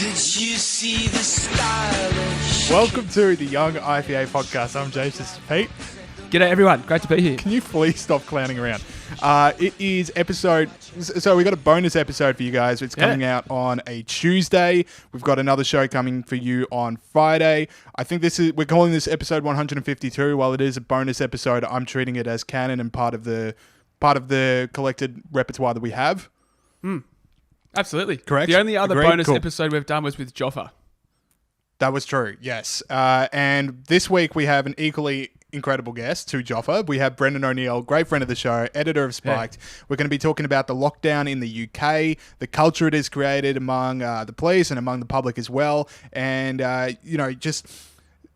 Did you see the stylish? Welcome to the Young IPA podcast. I'm James, this is Pete. G'day everyone, great to be here. Can you please stop clowning around? It is episode, so we got a bonus episode for you guys. It's coming out on a Tuesday. We've got another show coming for you on Friday. I think we're calling this episode 152. While it is a bonus episode, I'm treating it as canon and part of the collected repertoire that we have. Absolutely. Correct? The only other Agreed? bonus Cool. episode we've done was with Joffa. That was true, yes. And this week we have an equally incredible guest to Joffa. We have Brendan O'Neill, great friend of the show, editor of Spiked. Yeah. We're going to be talking about the lockdown in the UK, the culture it has created among the police and among the public as well. And, just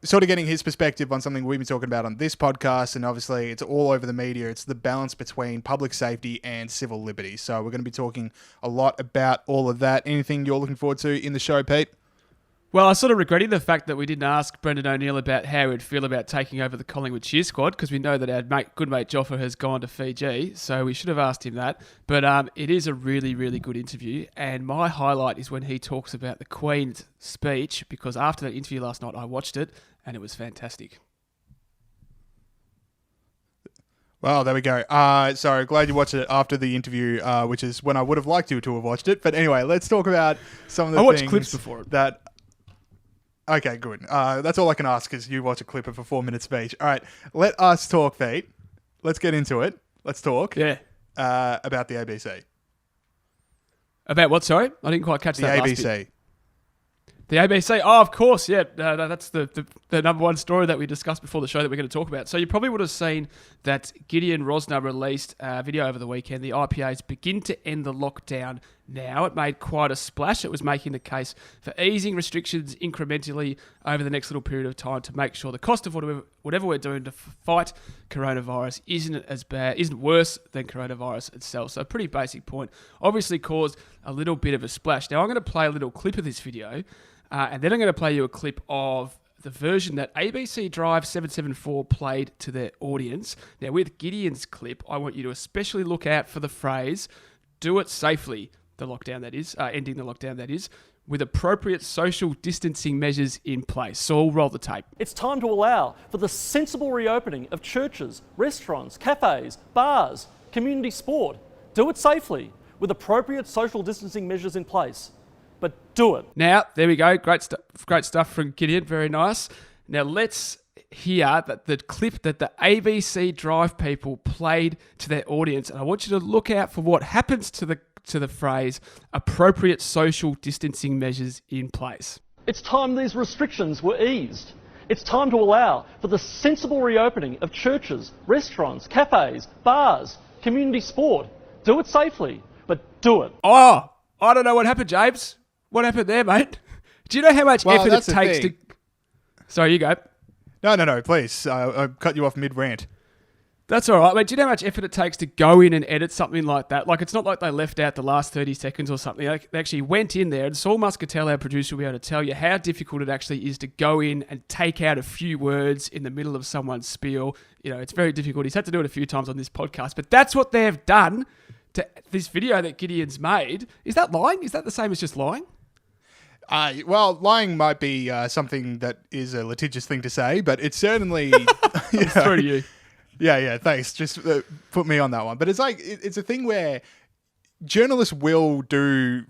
sort of getting his perspective on something we've been talking about on this podcast. And obviously it's all over the media. It's the balance between public safety and civil liberties. So we're going to be talking a lot about all of that. Anything you're looking forward to in the show, Pete? Well, I sort of regretted the fact that we didn't ask Brendan O'Neill about how he'd feel about taking over the Collingwood cheer squad, because we know that our good mate Joffa has gone to Fiji, so we should have asked him that. But it is a really, really good interview, and my highlight is when he talks about the Queen's speech, because after that interview last night, I watched it, and it was fantastic. Well, there we go. So glad you watched it after the interview, which is when I would have liked you to have watched it. But anyway, let's talk about some of the things. I watched clips before it. Okay, good. That's all I can ask is you watch a clip of a 4-minute speech. All right, let us talk, Pete. Let's get into it. Let's talk. Yeah. About the ABC. About what, sorry? I didn't quite catch that last ABC. bit. The ABC, oh, of course, yeah. That's the number one story that we discussed before the show that we're going to talk about. So you probably would have seen that Gideon Rozner released a video over the weekend. The IPAs begin to end the lockdown now. It made quite a splash. It was making the case for easing restrictions incrementally over the next little period of time to make sure the cost of whatever we're doing to fight coronavirus isn't worse than coronavirus itself. So a pretty basic point. Obviously caused a little bit of a splash. Now I'm going to play a little clip of this video. And then I'm going to play you a clip of the version that ABC Drive 774 played to their audience. Now, with Gideon's clip, I want you to especially look out for the phrase, do it safely, the lockdown that is, ending the lockdown that is, with appropriate social distancing measures in place. So I'll roll the tape. It's time to allow for the sensible reopening of churches, restaurants, cafes, bars, community sport. Do it safely, with appropriate social distancing measures in place. But do it. Now, there we go. Great stuff from Gideon. Very nice. Now, let's hear the clip that the ABC Drive people played to their audience. And I want you to look out for what happens to the phrase, appropriate social distancing measures in place. It's time these restrictions were eased. It's time to allow for the sensible reopening of churches, restaurants, cafes, bars, community sport. Do it safely, but do it. Oh, I don't know what happened, James. What happened there, mate? Do you know how much effort it takes to... Sorry, you go. No, please. I cut you off mid-rant. That's all right, mate. Do you know how much effort it takes to go in and edit something like that? Like, it's not like they left out the last 30 seconds or something. They actually went in there, and Saul Muscatel, our producer, will be able to tell you how difficult it actually is to go in and take out a few words in the middle of someone's spiel. You know, it's very difficult. He's had to do it a few times on this podcast, but that's what they've done to this video that Gideon's made. Is that lying? Is that the same as just lying? Well, lying might be something that is a litigious thing to say, but it's certainly... It's through to you. Yeah, thanks. Just put me on that one. But it's like, it's a thing where journalists will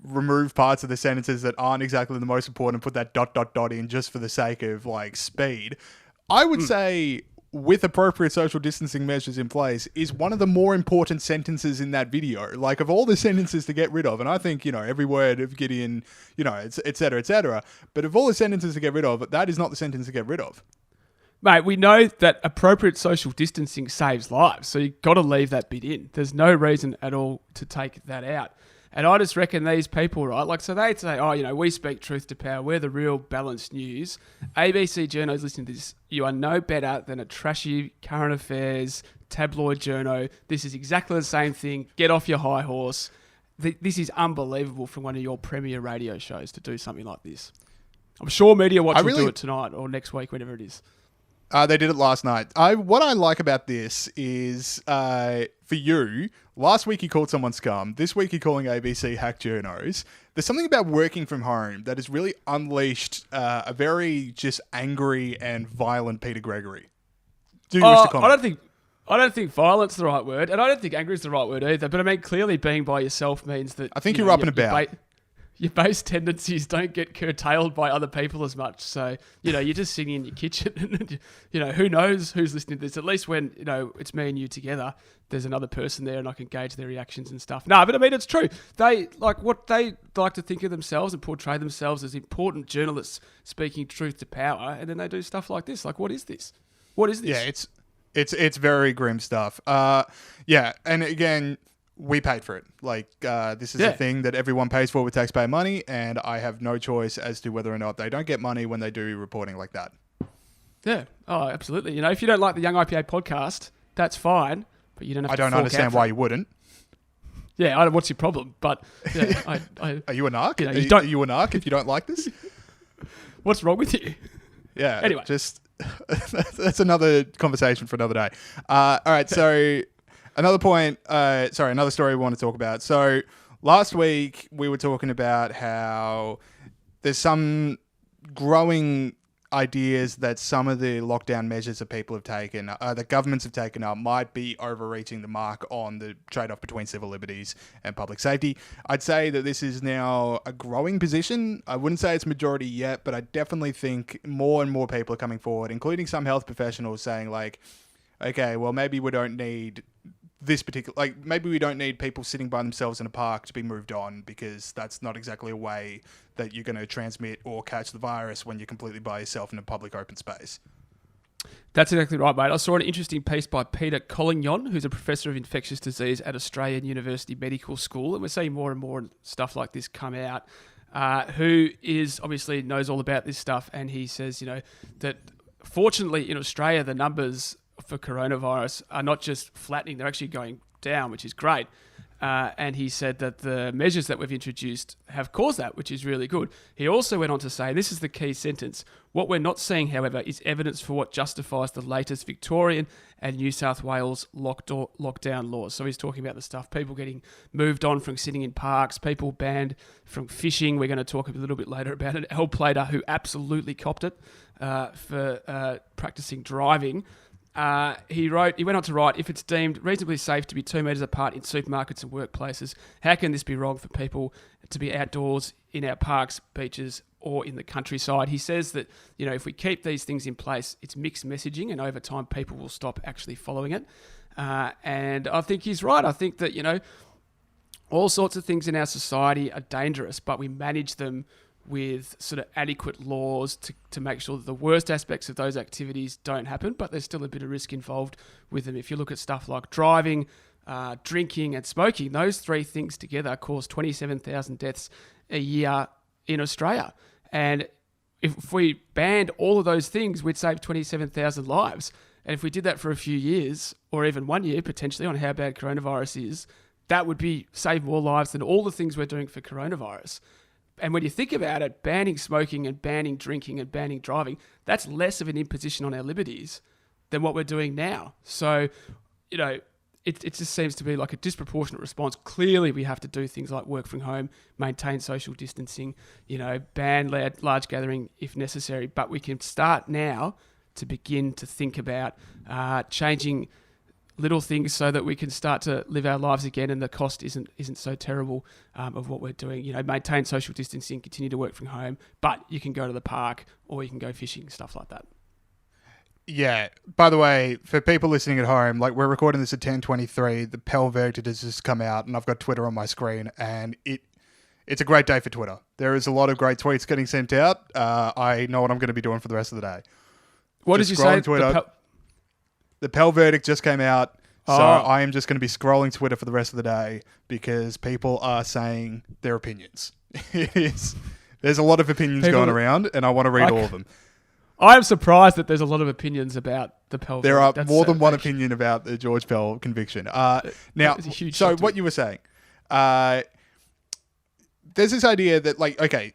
remove parts of the sentences that aren't exactly the most important and put that ... in just for the sake of like speed. I would say with appropriate social distancing measures in place is one of the more important sentences in that video. Like of all the sentences to get rid of, and I think, every word of Gideon, et cetera, but of all the sentences to get rid of, that is not the sentence to get rid of. Mate, we know that appropriate social distancing saves lives, so you've got to leave that bit in. There's no reason at all to take that out. And I just reckon these people, right, like, so they'd say, we speak truth to power, we're the real balanced news. ABC journos listening to this, you are no better than a trashy current affairs tabloid journo. This is exactly the same thing. Get off your high horse. This is unbelievable from one of your premier radio shows to do something like this. I'm sure Media Watch will do it tonight or next week, whenever it is. They did it last night. What I like about this is, for you, last week you called someone scum. This week you're calling ABC hack journos. there's something about working from home that has really unleashed a very just angry and violent Peter Gregory. Do you wish to comment? I don't think violence is the right word, and I don't think angry is the right word either. But I mean, clearly being by yourself means that I think you're up and about. Your base tendencies don't get curtailed by other people as much. So, you're just sitting in your kitchen and, who knows who's listening to this. At least when, it's me and you together, there's another person there and I can gauge their reactions and stuff. No, but I mean, it's true. They like to think of themselves and portray themselves as important journalists speaking truth to power. And then they do stuff like this. Like, what is this? What is this? Yeah, it's very grim stuff. And again, we paid for it. Like, this is a thing that everyone pays for with taxpayer money, and I have no choice as to whether or not they don't get money when they do reporting like that. Yeah. Oh, absolutely. If you don't like the Young IPA podcast, that's fine, but you don't have to. I don't understand why you wouldn't. Yeah, I don't. What's your problem? But yeah, are you a narc? Are you a narc if you don't like this? What's wrong with you? Yeah. Anyway, just that's another conversation for another day. All right. So. Another story we want to talk about. So last week we were talking about how there's some growing ideas that some of the lockdown measures that people have taken, that governments have taken up, might be overreaching the mark on the trade-off between civil liberties and public safety. I'd say that this is now a growing position. I wouldn't say it's majority yet, but I definitely think more and more people are coming forward, including some health professionals saying like, okay, well, maybe we don't need maybe we don't need people sitting by themselves in a park to be moved on, because that's not exactly a way that you're going to transmit or catch the virus when you're completely by yourself in a public open space. That's exactly right, mate. I saw an interesting piece by Peter Collignon, who's a professor of infectious disease at Australian University Medical School, and we're seeing more and more stuff like this come out, who is obviously knows all about this stuff, and he says, that fortunately in Australia, the numbers for coronavirus are not just flattening, they're actually going down, which is great. And he said that the measures that we've introduced have caused that, which is really good. He also went on to say, this is the key sentence, what we're not seeing, however, is evidence for what justifies the latest Victorian and New South Wales lockdown laws. So he's talking about the stuff, people getting moved on from sitting in parks, people banned from fishing. We're going to talk a little bit later about an L-plater who absolutely copped it for practising driving. He went on to write, if it's deemed reasonably safe to be 2 metres apart in supermarkets and workplaces, how can this be wrong for people to be outdoors in our parks, beaches, or in the countryside? He says that, if we keep these things in place, it's mixed messaging, and over time people will stop actually following it. And I think he's right. I think that, all sorts of things in our society are dangerous, but we manage them with sort of adequate laws to make sure that the worst aspects of those activities don't happen, but there's still a bit of risk involved with them. If you look at stuff like driving, drinking and smoking, those three things together cause 27,000 deaths a year in Australia. And if we banned all of those things, we'd save 27,000 lives. And if we did that for a few years, or even 1 year potentially, on how bad coronavirus is, that would save more lives than all the things we're doing for coronavirus. And when you think about it, banning smoking and banning drinking and banning driving, that's less of an imposition on our liberties than what we're doing now. So, it just seems to be like a disproportionate response. Clearly, we have to do things like work from home, maintain social distancing, ban large gathering if necessary. But we can start now to begin to think about changing little things so that we can start to live our lives again, and the cost isn't so terrible of what we're doing. Maintain social distancing, continue to work from home, but you can go to the park or you can go fishing, stuff like that. Yeah. By the way, for people listening at home, like, we're recording this at 10:23. The Pell verdict has just come out, and I've got Twitter on my screen, and it's a great day for Twitter. There is a lot of great tweets getting sent out. I know what I'm going to be doing for the rest of the day. What did you say? The Pell verdict just came out, so I am just going to be scrolling Twitter for the rest of the day because people are saying their opinions. There's a lot of opinions going around, and I want to read all of them. I am surprised that there's a lot of opinions about the Pell verdict. There are more than one opinion about the George Pell conviction. Now, so what you were saying, there's this idea that, like, okay,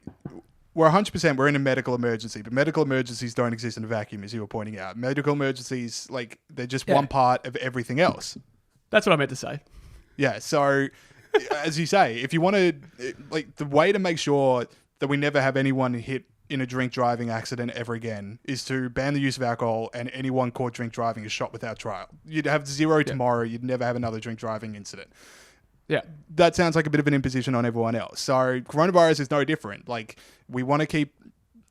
we're 100%, we're in a medical emergency, but medical emergencies don't exist in a vacuum, as you were pointing out. Medical emergencies, like, they're just one part of everything else. That's what I meant to say. Yeah, so as you say, if you want to, like, the way to make sure that we never have anyone hit in a drink driving accident ever again is to ban the use of alcohol, and anyone caught drink driving is shot without trial. You'd have zero tomorrow. You'd never have another drink driving incident. Yeah. That sounds like a bit of an imposition on everyone else. So coronavirus is no different. Like, we want to keep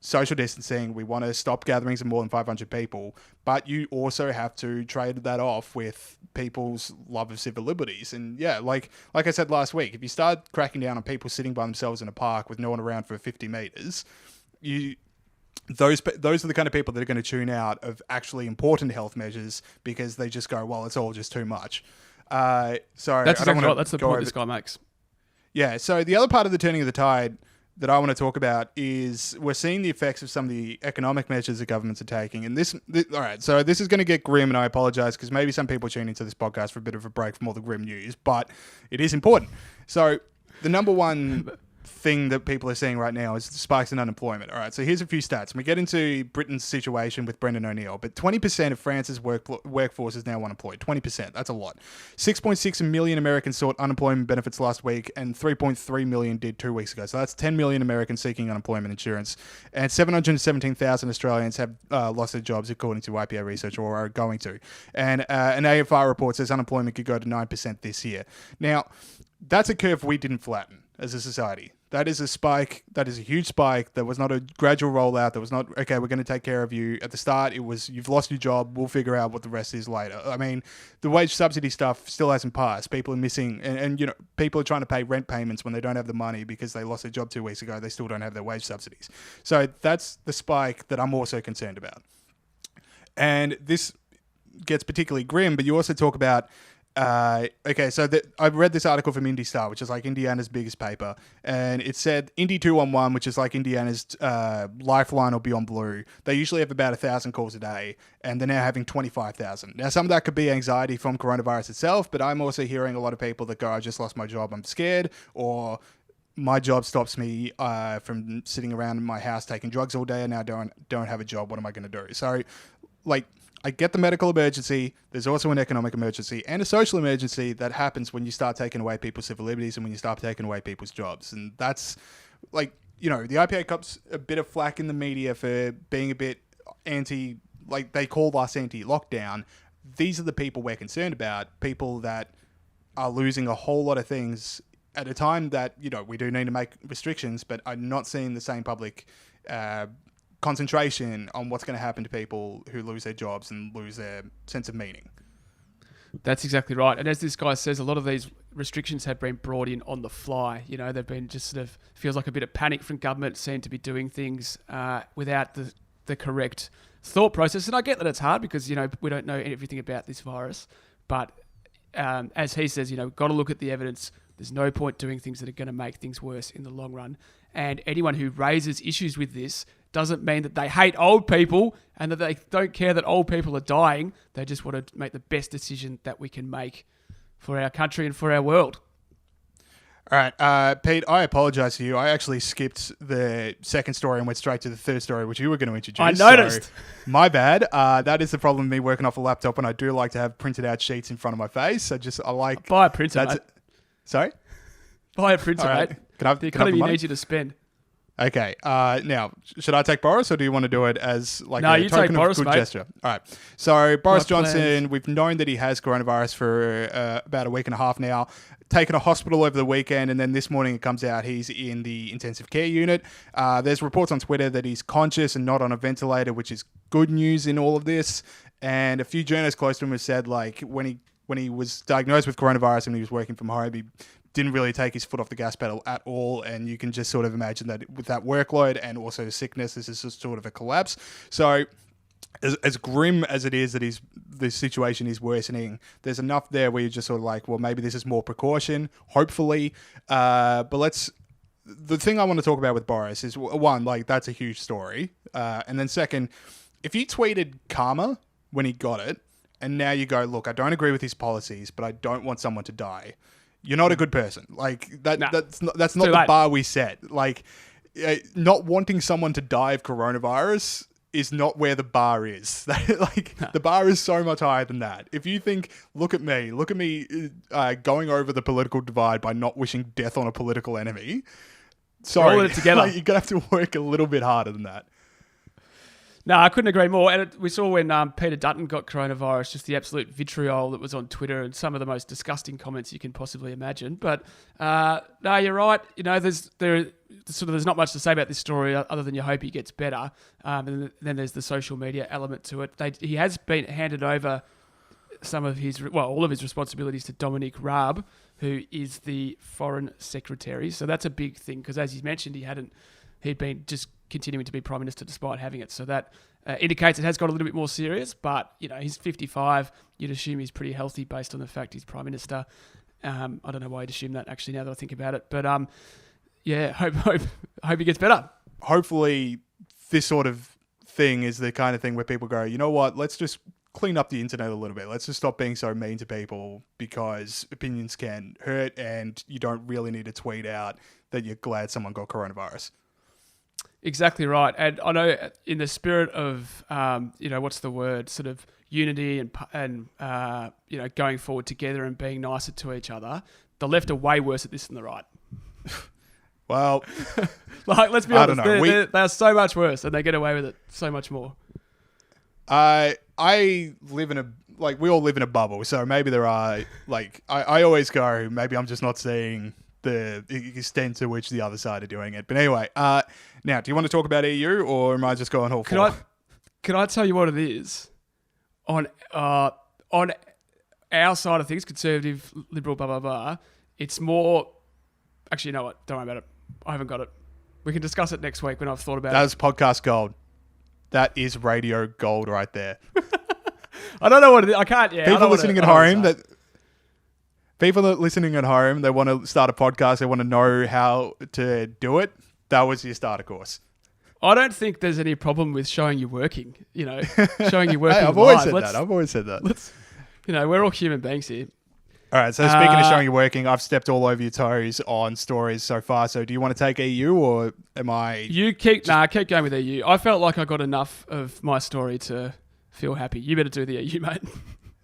social distancing. We want to stop gatherings of more than 500 people, but you also have to trade that off with people's love of civil liberties. And yeah, like I said last week, if you start cracking down on people sitting by themselves in a park with no one around for 50 meters, those are the kind of people that are going to tune out of actually important health measures because they just go, well, it's all just too much. Sorry, That's I don't exactly want right. to That's the go point over- this guy makes. Yeah, so the other part of the turning of the tide that I want to talk about is we're seeing the effects of some of the economic measures that governments are taking. And all right, so this is going to get grim, and I apologize because maybe some people tune into this podcast for a bit of a break from all the grim news, but it is important. So the number one thing that people are seeing right now is spikes in unemployment. All right, so here's a few stats. We get into Britain's situation with Brendan O'Neill, but 20% of France's workforce is now unemployed. 20%, that's a lot. 6.6 million Americans sought unemployment benefits last week, and 3.3 million did 2 weeks ago. So that's 10 million Americans seeking unemployment insurance, and 717,000 Australians have lost their jobs, according to IPA research, or are going to. And an AFR report says unemployment could go to 9% this year. Now, that's a curve we didn't flatten as a society. That is a spike. That is a huge spike. There was not a gradual rollout. There was not, okay, we're going to take care of you. At the start, it was, you've lost your job. We'll figure out what the rest is later. I mean, the wage subsidy stuff still hasn't passed. People are missing, and you know, people are trying to pay rent payments when they don't have the money because they lost their job 2 weeks ago. They still don't have their wage subsidies. So that's the spike that I'm also concerned about. And this gets particularly grim, but you also talk about okay, so I read this article from Indy Star, which is like Indiana's biggest paper, and it said Indy 211, which is like Indiana's Lifeline or Beyond Blue, they usually have about 1,000 calls a day, and they're now having 25,000. Now, some of that could be anxiety from coronavirus itself, but I'm also hearing a lot of people that go, I just lost my job, I'm scared, or my job stops me from sitting around in my house taking drugs all day, and now don't have a job. What am I going to do? So, like, I get the medical emergency. There's also an economic emergency and a social emergency that happens when you start taking away people's civil liberties and when you start taking away people's jobs. And that's, like, you know, the IPA cops a bit of flack in the media for being a bit anti, like they call us anti-lockdown. These are the people we're concerned about, people that are losing a whole lot of things at a time that, you know, we do need to make restrictions, but I'm not seeing the same public concentration on what's going to happen to people who lose their jobs and lose their sense of meaning. That's exactly right. And as this guy says, a lot of these restrictions have been brought in on the fly. You know, they've been just sort of, feels like a bit of panic from government, seem to be doing things without the correct thought process. And I get that it's hard because, you know, we don't know everything about this virus. But as he says, you know, got to look at the evidence. There's no point doing things that are going to make things worse in the long run. And anyone who raises issues with this doesn't mean that they hate old people and that they don't care that old people are dying. They just want to make the best decision that we can make for our country and for our world. All right, Pete, I apologize to you. I actually skipped the second story and went straight to the third story, which you were going to introduce. I noticed. So, my bad. That is the problem with me working off a laptop, and I do like to have printed out sheets in front of my face. I like... Buy a printer, mate. Sorry? Buy a printer, right. mate. The economy needs you to spend. Okay. Now, should I take Boris, or do you want to do it as like no, a you token take Boris, of good mate. gesture? All right. So Boris My Johnson, plans. we've known that he has coronavirus for about a week and a half now. Taken a hospital over the weekend, and then this morning it comes out he's in the intensive care unit. There's reports on Twitter that he's conscious and not on a ventilator, which is good news in all of this. And a few journalists close to him have said, like, when he was diagnosed with coronavirus and he was working from home, he didn't really take his foot off the gas pedal at all, and you can just sort of imagine that with that workload and also sickness, this is just sort of a collapse. So as grim as it is that the situation is worsening, there's enough there where you're just sort of like, well, maybe this is more precaution, hopefully. But the thing I want to talk about with Boris is, one, like, that's a huge story. And then second, if you tweeted karma when he got it, and now you go, look, I don't agree with his policies, but I don't want someone to die, you're not a good person. Like that. Nah, that's not the bar we set. Like, not wanting someone to die of coronavirus is not where the bar is. The bar is so much higher than that. If you think, look at me going over the political divide by not wishing death on a political enemy. Sorry, rolling it together. You're gonna have to work a little bit harder than that. No, I couldn't agree more. And we saw when Peter Dutton got coronavirus, just the absolute vitriol that was on Twitter and some of the most disgusting comments you can possibly imagine. But no, you're right. There's not much to say about this story other than you hope he gets better. And then there's the social media element to it. He has been handed over all of his responsibilities to Dominic Raab, who is the foreign secretary. So that's a big thing because, as you mentioned, he'd been just continuing to be Prime Minister despite having it. So that indicates it has got a little bit more serious, but he's 55. You'd assume he's pretty healthy based on the fact he's Prime Minister. I don't know why you'd assume that actually now that I think about it. But hope he gets better. Hopefully this sort of thing is the kind of thing where people go, you know what, let's just clean up the internet a little bit. Let's just stop being so mean to people because opinions can hurt and you don't really need to tweet out that you're glad someone got coronavirus. Exactly right. And I know in the spirit of, what's the word, sort of unity and going forward together and being nicer to each other, the left are way worse at this than the right. Well, let's be honest, they are so much worse and they get away with it so much more. I live we all live in a bubble, so maybe there are, I always go, maybe I'm just not seeing the extent to which the other side are doing it. But anyway, now, do you want to talk about EU or am I just going all for? Can I tell you what it is? On our side of things, conservative, liberal, blah, blah, blah, it's more... Actually, you know what? Don't worry about it. I haven't got it. We can discuss it next week when I've thought about it. That's podcast gold. That is radio gold right there. I don't know what it is. I can't... Yeah, People listening at home, they want to start a podcast, they want to know how to do it. That was your starter course. I don't think there's any problem with showing you working, showing you working. Hey, I've always said that. We're all human beings here. All right, so speaking of showing you working, I've stepped all over your toes on stories so far. So do you want to take EU or am I... Keep going with EU. I felt like I got enough of my story to feel happy. You better do the EU, mate.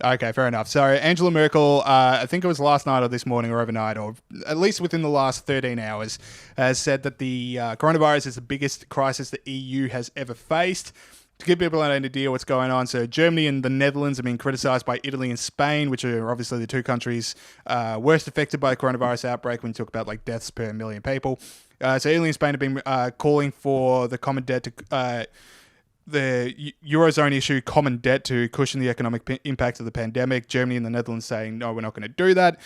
Okay, fair enough. So Angela Merkel, I think it was last night or this morning or overnight, or at least within the last 13 hours, has said that the coronavirus is the biggest crisis the EU has ever faced. To give people an idea what's going on, so Germany and the Netherlands have been criticised by Italy and Spain, which are obviously the two countries worst affected by the coronavirus outbreak when you talk about deaths per million people. So Italy and Spain have been calling for the common debt to... the Eurozone issue common debt to cushion the economic impact of the pandemic. Germany and the Netherlands saying, no, we're not going to do that.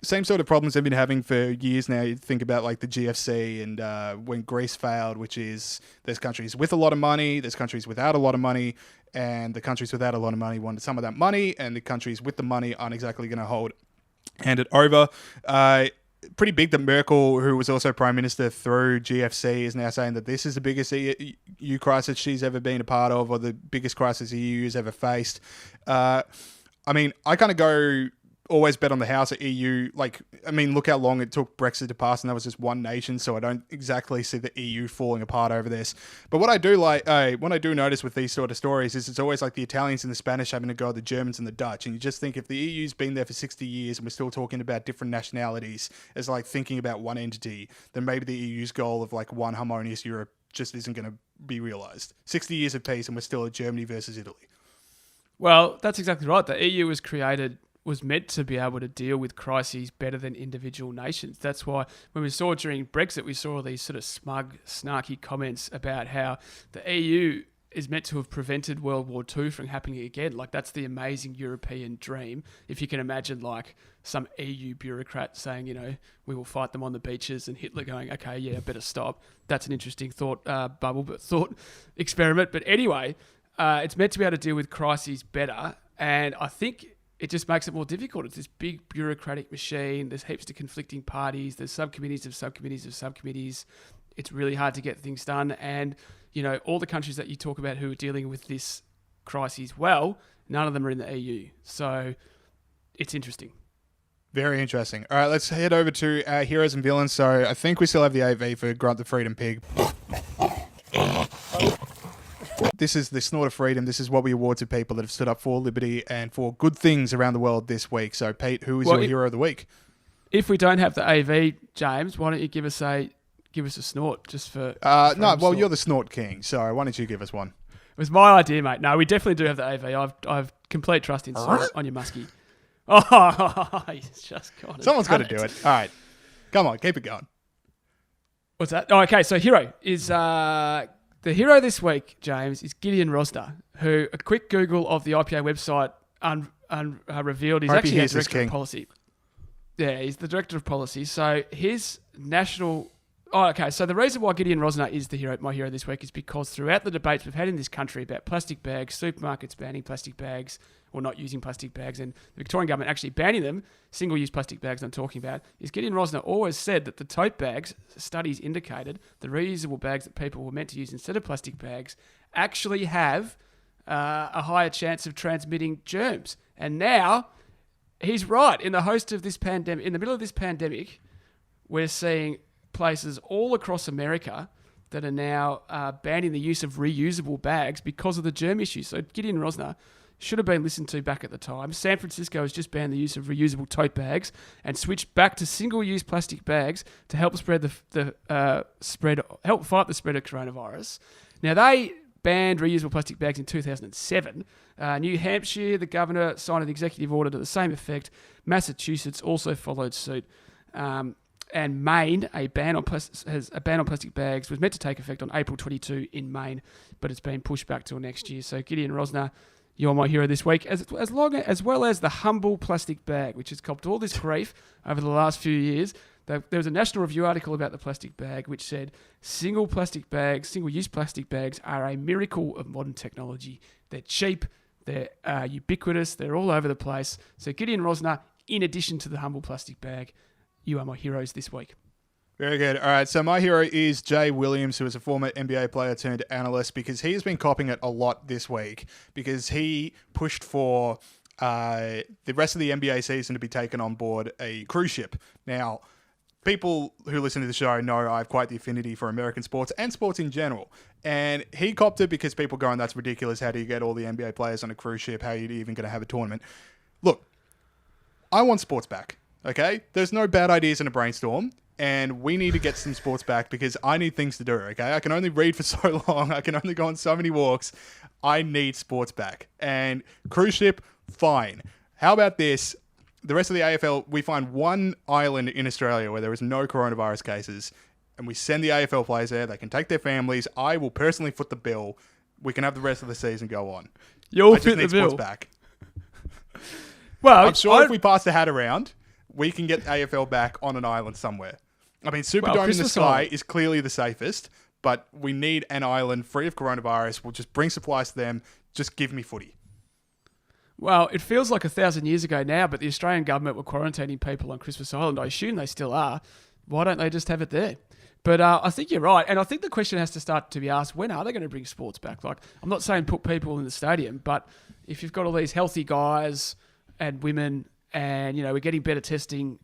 Same sort of problems they've been having for years now. You think about the GFC and when Greece failed, which is there's countries with a lot of money, there's countries without a lot of money, and the countries without a lot of money wanted some of that money, and the countries with the money aren't exactly going to hand it over. Pretty big that Merkel, who was also Prime Minister through GFC, is now saying that this is the biggest EU crisis she's ever been a part of, or the biggest crisis the EU has ever faced. I kind of go always bet on the house at EU. Look how long it took Brexit to pass, and that was just one nation, so I don't exactly see the EU falling apart over this. But what I do what I do notice with these sort of stories is it's always the Italians and the Spanish having to go at the Germans and the Dutch, and you just think if the EU's been there for 60 years and we're still talking about different nationalities as thinking about one entity, then maybe the EU's goal of one harmonious Europe just isn't going to be realised. 60 years of peace and we're still at Germany versus Italy. Well, that's exactly right. The EU was meant to be able to deal with crises better than individual nations. That's why when we saw during Brexit, we saw these sort of smug, snarky comments about how the EU is meant to have prevented World War II from happening again. That's the amazing European dream. If you can imagine some EU bureaucrat saying, we will fight them on the beaches, and Hitler going, okay, yeah, better stop. That's an interesting thought experiment. But anyway, it's meant to be able to deal with crises better. And I think it just makes it more difficult. It's this big bureaucratic machine. There's heaps of conflicting parties. There's subcommittees of subcommittees of subcommittees. It's really hard to get things done. And, all the countries that you talk about who are dealing with this crisis well, none of them are in the EU. So it's interesting. Very interesting. All right, let's head over to our heroes and villains. So I think we still have the AV for Grunt the Freedom Pig. this is the Snort of Freedom. This is what we award to people that have stood up for liberty and for good things around the world this week. So, Pete, who is your hero of the week? If we don't have the AV, James, why don't you give us a snort just for... You're the Snort King. So why don't you give us one? It was my idea, mate. No, we definitely do have the AV. I've complete trust in Snort on your muskie. Oh, he's just got it. Someone's got to do it. All right. Come on, keep it going. What's that? Oh, okay, so hero is... the hero this week, James, is Gideon Rozner, who a quick Google of the IPA website revealed he's actually a director of policy. Yeah, he's the director of policy. So his national... Oh, okay. So the reason why Gideon Rozner is my hero this week is because throughout the debates we've had in this country about plastic bags, supermarkets banning plastic bags or not using plastic bags, and the Victorian government actually banning them, single-use plastic bags I'm talking about, is Gideon Rozner always said that the tote bags, studies indicated, the reusable bags that people were meant to use instead of plastic bags, actually have a higher chance of transmitting germs. And now he's right. In the middle of this pandemic, we're seeing places all across America that are now banning the use of reusable bags because of the germ issue. So Gideon Rozner should have been listened to back at the time. San Francisco has just banned the use of reusable tote bags and switched back to single-use plastic bags to help help fight the spread of coronavirus. Now they banned reusable plastic bags in 2007. New Hampshire, the governor signed an executive order to the same effect. Massachusetts also followed suit. And Maine, a ban on plastic bags was meant to take effect on April 22 in Maine, but it's been pushed back till next year. So Gideon Rozner, you're my hero this week, as well as the humble plastic bag, which has copped all this grief over the last few years. There was a National Review article about the plastic bag, which said single-use plastic bags are a miracle of modern technology. They're cheap, they're ubiquitous, they're all over the place. So Gideon Rozner, in addition to the humble plastic bag, you are my heroes this week. Very good. All right, so my hero is Jay Williams, who is a former NBA player turned analyst, because he has been copping it a lot this week because he pushed for the rest of the NBA season to be taken on board a cruise ship. Now, people who listen to the show know I have quite the affinity for American sports and sports in general. And he copped it because people going, that's ridiculous. How do you get all the NBA players on a cruise ship? How are you even going to have a tournament? Look, I want sports back. Okay, there's no bad ideas in a brainstorm, and we need to get some sports back because I need things to do. Okay, I can only read for so long. I can only go on so many walks. I need sports back. And cruise ship, fine. How about this? The rest of the AFL, we find one island in Australia where there is no coronavirus cases, and we send the AFL players there. They can take their families. I will personally foot the bill. We can have the rest of the season go on. You'll I just fit need the bill. sports back. Well, I'm sure if we pass the hat around, we can get AFL back on an island somewhere. I mean, Superdome in the sky is clearly the safest, but we need an island free of coronavirus. We'll just bring supplies to them. Just give me footy. Well, it feels like 1,000 years ago now, but the Australian government were quarantining people on Christmas Island. I assume they still are. Why don't they just have it there? But I think you're right. And I think the question has to start to be asked, when are they going to bring sports back? Like, I'm not saying put people in the stadium, but if you've got all these healthy guys and women and, we're getting better testing,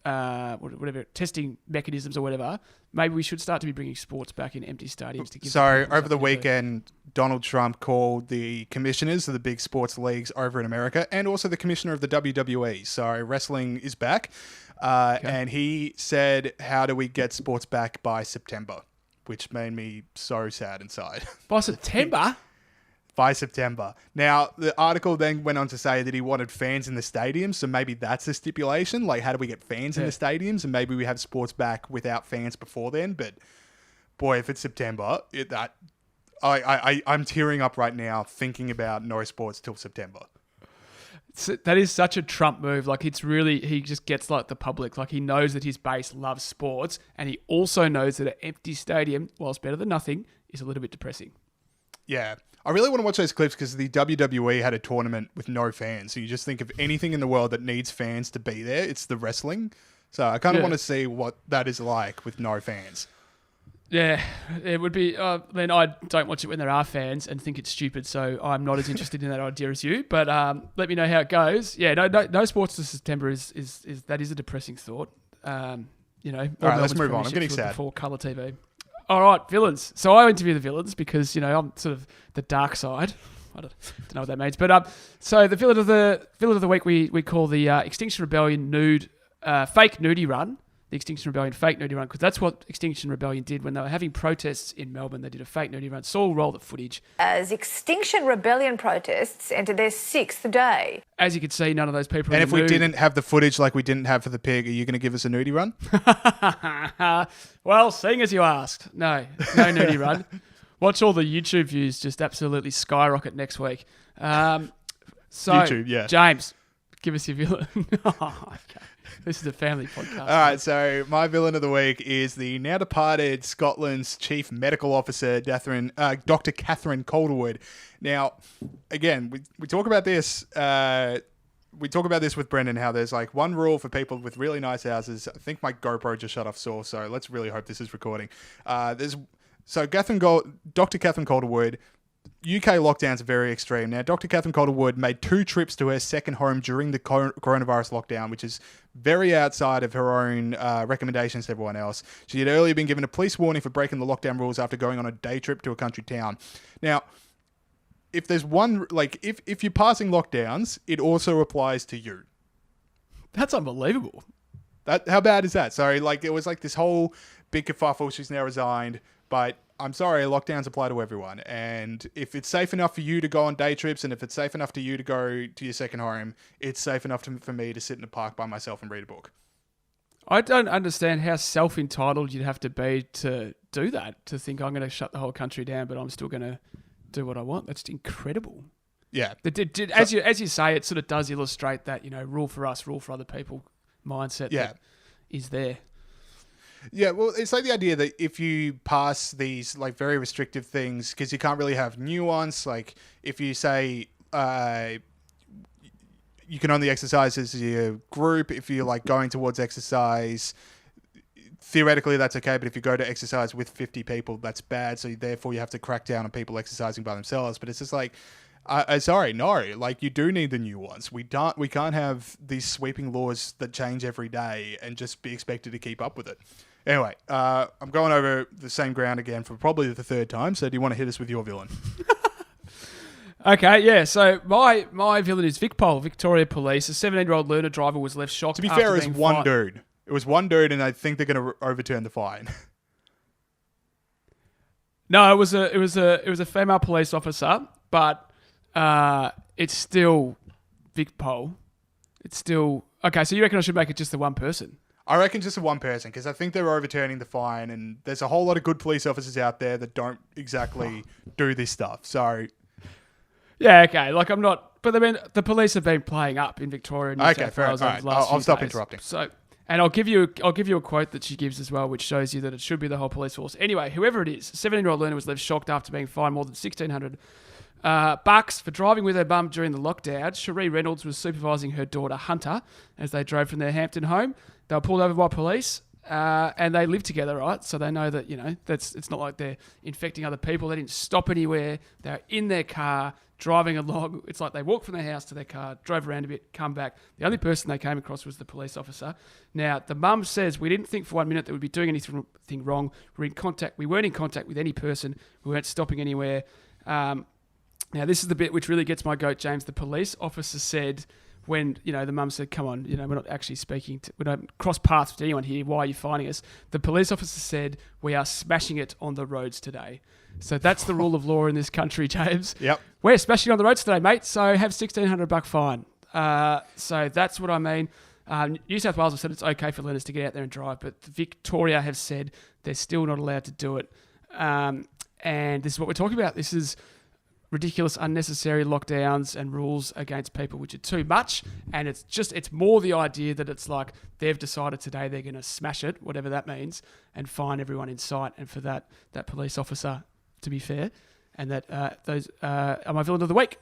testing mechanisms or whatever, maybe we should start to be bringing sports back in empty stadiums to give. So over the weekend, Donald Trump called the commissioners of the big sports leagues over in America and also the commissioner of the WWE. So wrestling is back. And he said, how do we get sports back by September? Which made me so sad inside. By September? By September. Now, the article then went on to say that he wanted fans in the stadiums, so maybe that's a stipulation. Like, how do we get fans in the stadiums? And maybe we have sports back without fans before then. But, boy, if it's September, I'm tearing up right now thinking about no sports till September. That is such a Trump move. Like, it's really, he just gets like the public. Like, he knows that his base loves sports, and he also knows that an empty stadium, whilst better than nothing, is a little bit depressing. Yeah. I really want to watch those clips because the WWE had a tournament with no fans. So you just think of anything in the world that needs fans to be there, it's the wrestling. So I kind of want to see what that is like with no fans. Yeah, it would be. Then I don't watch it when there are fans and think it's stupid. So I'm not as interested in that idea as you. But let me know how it goes. Yeah, no sports to September is a depressing thought. All right, let's move on. I'm getting sad. For colour TV. All right, villains. So I interview the villains because, I'm sort of the dark side. I don't know what that means. But so the villain of the week we call the Extinction Rebellion fake nudie run. The Extinction Rebellion fake nudie run, because that's what Extinction Rebellion did when they were having protests in Melbourne. They did a fake nudie run. Saul, roll the footage. As Extinction Rebellion protests enter their 6th day. As you can see, none of those people And are if we didn't have the footage like we didn't have for the pig, are you going to give us a nudie run? Well, seeing as you asked, no nudie run. Watch all the YouTube views just absolutely skyrocket next week. So, YouTube, yeah. James, give us your villain. Okay. This is a family podcast. All right, so my villain of the week is the now departed Scotland's chief medical officer, Dr. Catherine Calderwood. Now, again, we talk about this. We talk about this with Brendan, how there's like one rule for people with really nice houses. I think my GoPro just shut off Source, so let's really hope this is recording. Dr. Catherine Calderwood. UK lockdowns are very extreme. Now, Dr. Catherine Calderwood made 2 trips to her second home during the coronavirus lockdown, which is very outside of her own recommendations to everyone else. She had earlier been given a police warning for breaking the lockdown rules after going on a day trip to a country town. Now, if there's one, like, if you're passing lockdowns, it also applies to you. That's unbelievable. How bad is that? Sorry, like, it was like this whole big kerfuffle. She's now resigned, but I'm sorry, lockdowns apply to everyone. And if it's safe enough for you to go on day trips, and if it's safe enough for you to go to your second home, it's safe enough for me to sit in a park by myself and read a book. I don't understand how self-entitled you'd have to be to do that, to think I'm going to shut the whole country down, but I'm still going to do what I want. That's incredible. Yeah. As you say, it sort of does illustrate that, rule for us, rule for other people mindset that is there. Yeah, well, it's like the idea that if you pass these like very restrictive things, because you can't really have nuance, like if you say you can only exercise as a group, if you're like going towards exercise, theoretically that's okay, but if you go to exercise with 50 people, that's bad, so therefore you have to crack down on people exercising by themselves. But it's just like, sorry, no, like you do need the nuance. We can't have these sweeping laws that change every day and just be expected to keep up with it. Anyway, I'm going over the same ground again for probably the 3rd time. So do you want to hit us with your villain? Okay, yeah. So my villain is Vicpol, Victoria Police. A 17-year-old learner driver was left shocked. To be fair, it was one dude. It was one dude, and I think they're going to overturn the fine. No, it was a female police officer, but it's still Vicpol. It's still okay. So you reckon I should make it just the one person? I reckon just the one person, because I think they're overturning the fine, and there's a whole lot of good police officers out there that don't exactly do this stuff. So, yeah, okay. Like I'm not, but I mean, the police have been playing up in Victoria. And New okay, South fair. Wales All over right, the last I'll few stop days. interrupting. So, and I'll give you a quote that she gives as well, which shows you that it should be the whole police force. Anyway, whoever it is, 17-year-old learner was left shocked after being fined more than $1,600 for driving with her mum during the lockdown. Cherie Reynolds was supervising her daughter Hunter as they drove from their Hampton home. They were pulled over by police, and they live together, right? So they know that it's not like they're infecting other people. They didn't stop anywhere. They're in their car driving along. It's like they walked from their house to their car, drove around a bit, come back. The only person they came across was the police officer. Now the mum says, "We didn't think for 1 minute that we'd be doing anything wrong. We weren't in contact with any person. We weren't stopping anywhere." Now this is the bit which really gets my goat, James. The police officer said, when, the mum said, "Come on, we're not actually we don't cross paths with anyone here. Why are you finding us?" The police officer said, "We are smashing it on the roads today." So that's the rule of law in this country, James. Yep. We're smashing on the roads today, mate. So have $1,600 fine. So that's what I mean. New South Wales have said it's okay for learners to get out there and drive, but Victoria have said they're still not allowed to do it. And this is what we're talking about. This is ridiculous, unnecessary lockdowns and rules against people, which are too much. And it's more the idea that it's like they've decided today they're going to smash it, whatever that means, and fine everyone in sight. And for that police officer, to be fair, and that those are my villain of the week.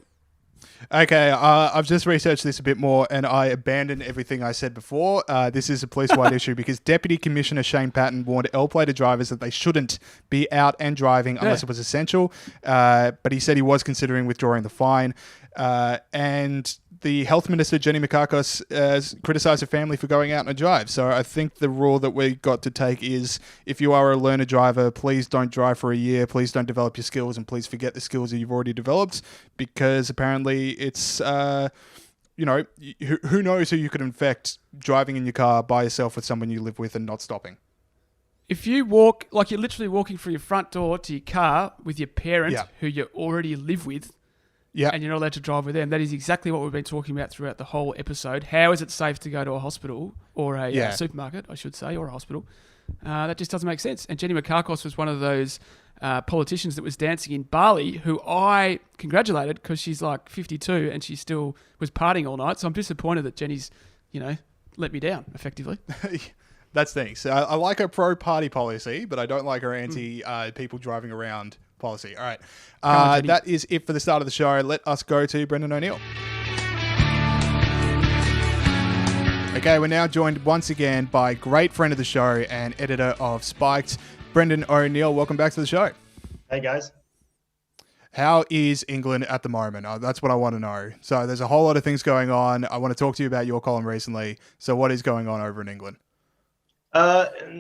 Okay, I've just researched this a bit more, and I abandoned everything I said before. This is a police-wide issue because Deputy Commissioner Shane Patton warned L-plater drivers that they shouldn't be out and driving unless it was essential, but he said he was considering withdrawing the fine. And the health minister, Jenny Mccarthy, has criticised her family for going out on a drive. So I think the rule that we got to take is if you are a learner driver, please don't drive for a year. Please don't develop your skills, and please forget the skills that you've already developed, because apparently it's, who knows who you could infect driving in your car by yourself with someone you live with and not stopping. If you walk, like you're literally walking from your front door to your car with your parent Yeah. who you already live with, Yeah. and you're not allowed to drive with them, that is exactly what we've been talking about throughout the whole episode. How is it safe to go to a hospital or a supermarket, I should say, or a hospital? That just doesn't make sense. And Jenny Mccarthy was one of those politicians that was dancing in Bali, who I congratulated because she's like 52 and she still was partying all night. So I'm disappointed that Jenny's, let me down, effectively. That's things. I like her pro-party policy, but I don't like her anti-people driving around policy. All right. That is it for the start of the show. Let us go to Brendan O'Neill. Okay, we're now joined once again by great friend of the show and editor of Spiked, Brendan O'Neill. Welcome back to the show. Hey, guys. How is England at the moment? That's what I want to know. So there's a whole lot of things going on. I want to talk to you about your column recently. So what is going on over in England?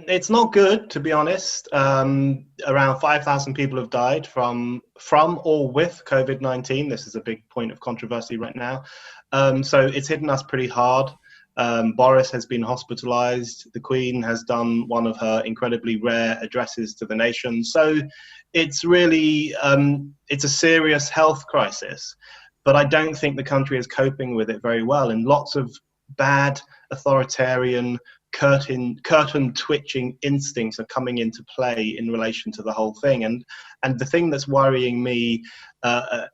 It's not good, to be honest. Around 5,000 people have died from or with COVID-19. This is a big point of controversy right now. So it's hitting us pretty hard. Boris has been hospitalized. The Queen has done one of her incredibly rare addresses to the nation. So it's really, it's a serious health crisis. But I don't think the country is coping with it very well. And lots of bad authoritarian curtain twitching instincts are coming into play in relation to the whole thing. And the thing that's worrying me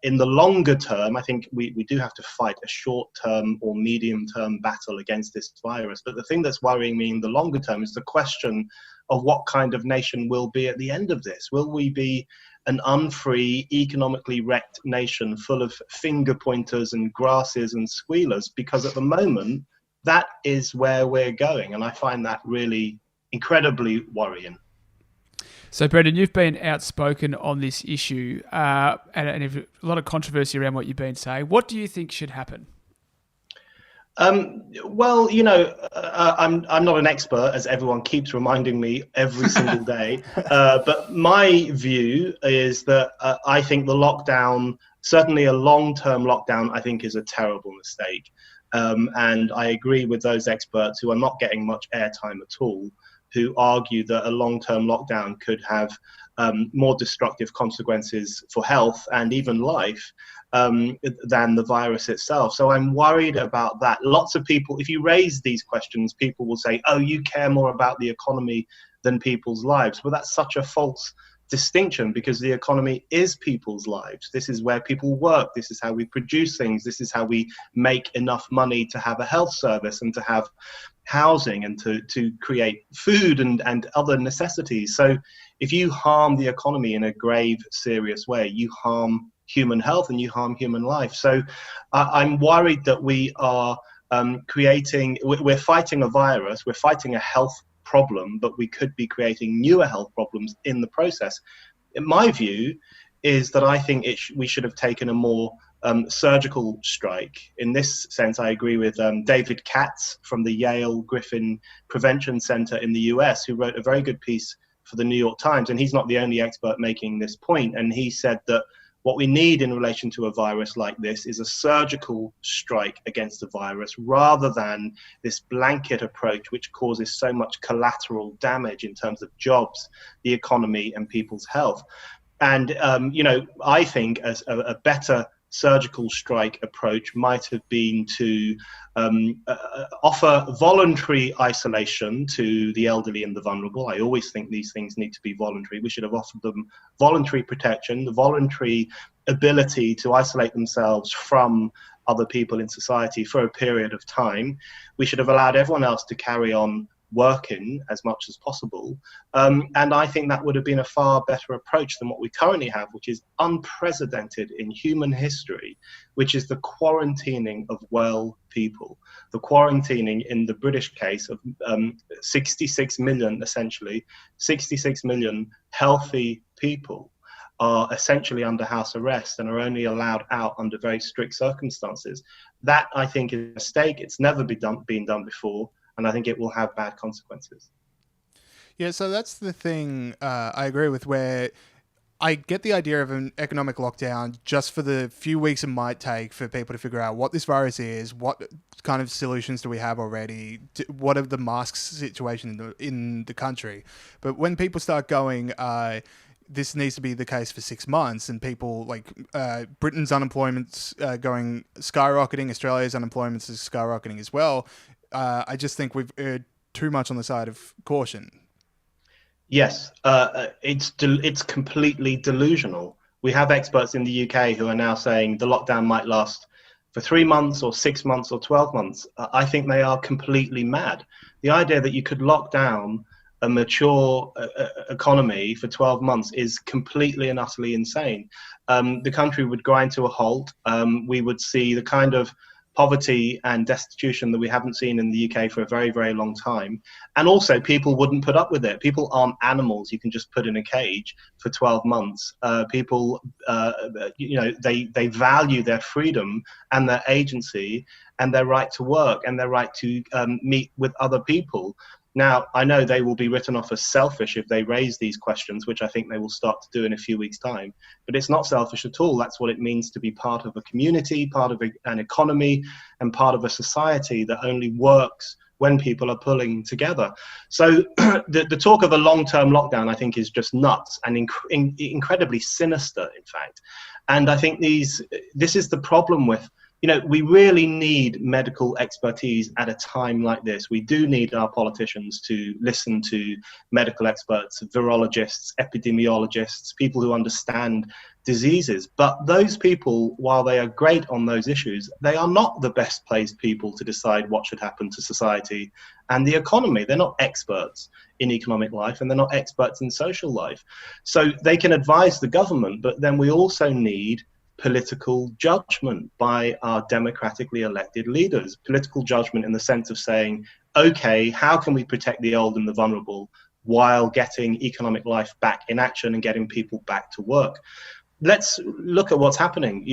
in the longer term, I think we do have to fight a short-term or medium-term battle against this virus. But the thing that's worrying me in the longer term is the question of what kind of nation we'll be at the end of this. Will we be an unfree, economically wrecked nation full of finger pointers and grasses and squealers? Because at the moment, that is where we're going, and I find that really incredibly worrying. So, Brendan, you've been outspoken on this issue, and a lot of controversy around what you've been saying. What do you think should happen? Well, I'm not an expert, as everyone keeps reminding me every single day. But my view is that I think the lockdown, certainly a long-term lockdown, I think is a terrible mistake. And I agree with those experts who are not getting much airtime at all, who argue that a long-term lockdown could have more destructive consequences for health and even life than the virus itself. So I'm worried about that. Lots of people, if you raise these questions, people will say, oh, you care more about the economy than people's lives. But that's such a false distinction, because the economy is people's lives. This is where people work. This is how we produce things. This is how we make enough money to have a health service and to have housing and to create food and other necessities. So if you harm the economy in a grave, serious way, you harm human health and you harm human life. So I'm worried that we are we're fighting a virus, we're fighting a health problem, but we could be creating newer health problems in the process. In my view is that I think we should have taken a more surgical strike. In this sense, I agree with David Katz from the Yale Griffin Prevention Center in the US, who wrote a very good piece for the New York Times, and he's not the only expert making this point. And he said that what we need in relation to a virus like this is a surgical strike against the virus, rather than this blanket approach which causes so much collateral damage in terms of jobs, the economy, and people's health. And, I think as a better surgical strike approach might have been to offer voluntary isolation to the elderly and the vulnerable. I always think these things need to be voluntary. We should have offered them voluntary protection, the voluntary ability to isolate themselves from other people in society for a period of time. We should have allowed everyone else to carry on working as much as possible. And I think that would have been a far better approach than what we currently have, which is unprecedented in human history, which is the quarantining of well people. The quarantining in the British case of 66 million, essentially, 66 million healthy people. are essentially under house arrest and are only allowed out under very strict circumstances. That, I think, is a mistake. It's never been done before, and I think it will have bad consequences. Yeah, so that's the thing I agree with, where I get the idea of an economic lockdown just for the few weeks it might take for people to figure out what this virus is, what kind of solutions do we have already, what are the masks situation in the country. But when people start going, this needs to be the case for 6 months, and people like Britain's unemployment's going skyrocketing, Australia's unemployment is skyrocketing as well, I just think we've erred too much on the side of caution. Yes, it's completely delusional. We have experts in the UK who are now saying the lockdown might last for 3 months or 6 months or 12 months. I think they are completely mad. The idea that you could lock down a mature economy for 12 months is completely and utterly insane. The country would grind to a halt. We would see the kind of poverty and destitution that we haven't seen in the UK for a very, very long time. And also, people wouldn't put up with it. People aren't animals you can just put in a cage for 12 months. People, they value their freedom and their agency and their right to work and their right to meet with other people. Now, I know they will be written off as selfish if they raise these questions, which I think they will start to do in a few weeks' time. But it's not selfish at all. That's what it means to be part of a community, part of an economy, and part of a society that only works when people are pulling together. So the talk of a long-term lockdown, I think, is just nuts and incredibly sinister, in fact. And I think this is the problem with, we really need medical expertise at a time like this. We do need our politicians to listen to medical experts, virologists, epidemiologists, people who understand diseases. But those people, while they are great on those issues, they are not the best placed people to decide what should happen to society and the economy. They're not experts in economic life, and they're not experts in social life. So they can advise the government, but then we also need political judgment by our democratically elected leaders. Political judgment in the sense of saying, okay, how can we protect the old and the vulnerable while getting economic life back in action and getting people back to work? Let's look at what's happening.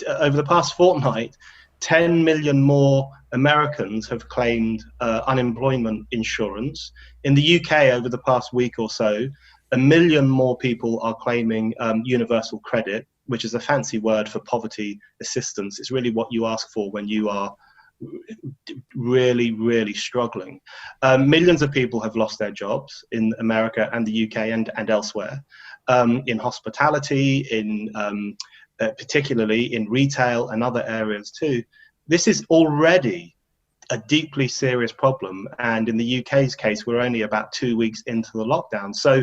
Over the past fortnight, 10 million more Americans have claimed unemployment insurance. In the UK, over the past week or so, 1 million more people are claiming universal credit, which is a fancy word for poverty assistance. It's really what you ask for when you are really, really struggling. Millions of people have lost their jobs in America and the UK and elsewhere, in hospitality, particularly in retail and other areas too. This is already a deeply serious problem. And in the UK's case, we're only about 2 weeks into the lockdown. So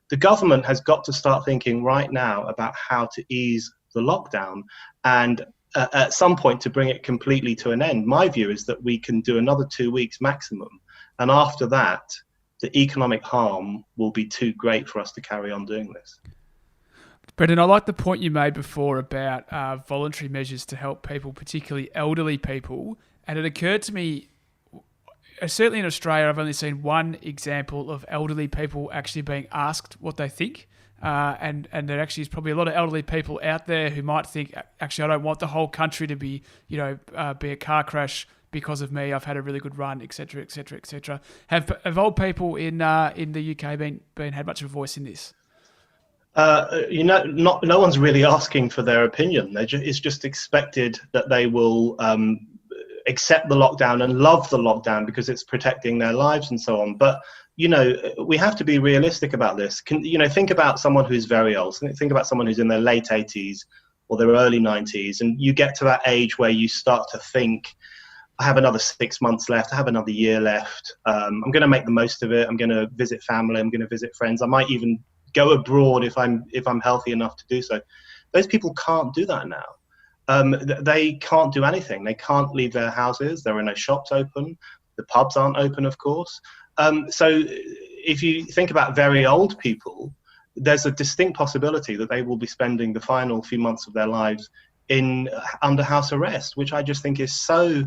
the government has got to start thinking right now about how to ease the lockdown and at some point to bring it completely to an end. My view is that we can do another 2 weeks maximum. And after that, the economic harm will be too great for us to carry on doing this. Brendan, I like the point you made before about voluntary measures to help people, particularly elderly people. And it occurred to me, certainly in Australia, I've only seen one example of elderly people actually being asked what they think. And there actually is probably a lot of elderly people out there who might think, actually, I don't want the whole country to be a car crash because of me. I've had a really good run, etc., etc., etc. Have old people in the UK been had much of a voice in this? No one's really asking for their opinion. It's just expected that they will accept the lockdown and love the lockdown because it's protecting their lives and so on. But we have to be realistic about this. Think about someone who's very old. Think about someone who's in their late 80s or their early 90s, and you get to that age where you start to think, I have another 6 months left. I have another year left. I'm going to make the most of it. I'm going to visit family. I'm going to visit friends. I might even go abroad if I'm healthy enough to do so. Those people can't do that now. They can't do anything. They can't leave their houses. There are no shops open. The pubs aren't open, of course. So if you think about very old people, there's a distinct possibility that they will be spending the final few months of their lives under house arrest, which I just think is so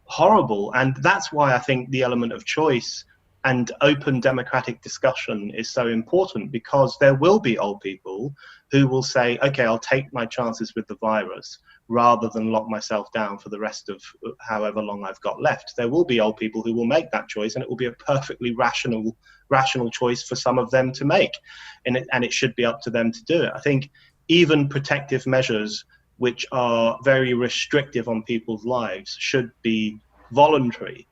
horrible. And that's why I think the element of choice and open democratic discussion is so important, because there will be old people who will say, okay, I'll take my chances with the virus rather than lock myself down for the rest of however long I've got left. There will be old people who will make that choice, and it will be a perfectly rational choice for some of them to make, and it should be up to them to do it. I think even protective measures which are very restrictive on people's lives should be voluntary.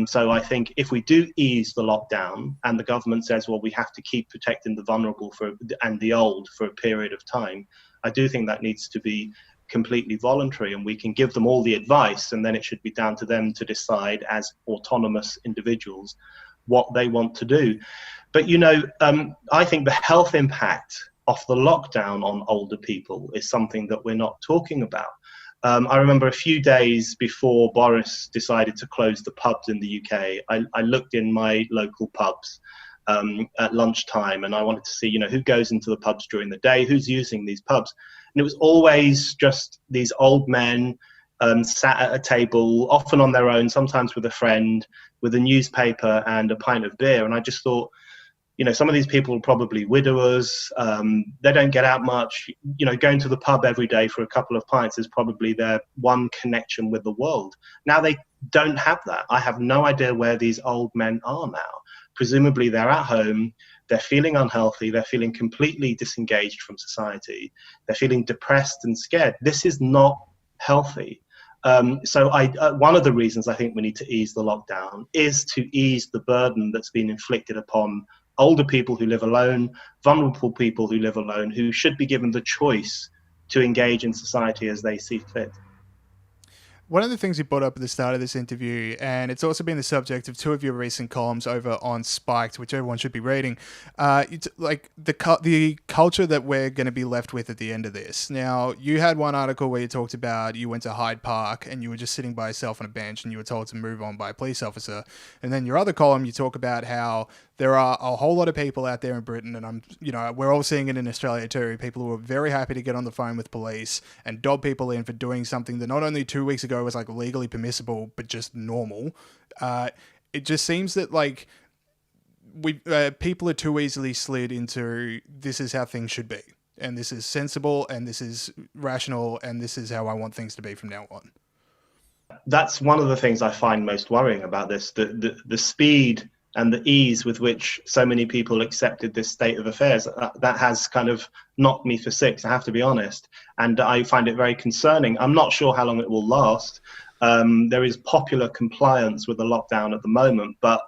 So I think if we do ease the lockdown and the government says, well, we have to keep protecting the vulnerable and the old for a period of time, I do think that needs to be completely voluntary, and we can give them all the advice, and then it should be down to them to decide as autonomous individuals what they want to do. But, I think the health impact of the lockdown on older people is something that we're not talking about. I remember a few days before Boris decided to close the pubs in the UK, I looked in my local pubs at lunchtime, and I wanted to see, who goes into the pubs during the day, who's using these pubs. And it was always just these old men sat at a table, often on their own, sometimes with a friend, with a newspaper and a pint of beer. And I just thought, some of these people are probably widowers. They don't get out much. Going to the pub every day for a couple of pints is probably their one connection with the world. Now they don't have that. I have no idea where these old men are now. Presumably they're at home. They're feeling unhealthy. They're feeling completely disengaged from society. They're feeling depressed and scared. This is not healthy. So one of the reasons I think we need to ease the lockdown is to ease the burden that's been inflicted upon older people who live alone, vulnerable people who live alone, who should be given the choice to engage in society as they see fit. One of the things you brought up at the start of this interview, and it's also been the subject of two of your recent columns over on Spiked, which everyone should be reading, it's like the culture that we're going to be left with at the end of this. Now, you had one article where you talked about you went to Hyde Park and you were just sitting by yourself on a bench and you were told to move on by a police officer. And then your other column, you talk about how there are a whole lot of people out there in Britain, and we're all seeing it in Australia too, people who are very happy to get on the phone with police and dob people in for doing something that not only 2 weeks ago was like legally permissible, but just normal. It just seems that like people are too easily slid into this is how things should be, and this is sensible, and this is rational, and this is how I want things to be from now on. That's one of the things I find most worrying about this, the speed and the ease with which so many people accepted this state of affairs. That has kind of knocked me for six, I have to be honest. And I find it very concerning. I'm not sure how long it will last. There is popular compliance with the lockdown at the moment, but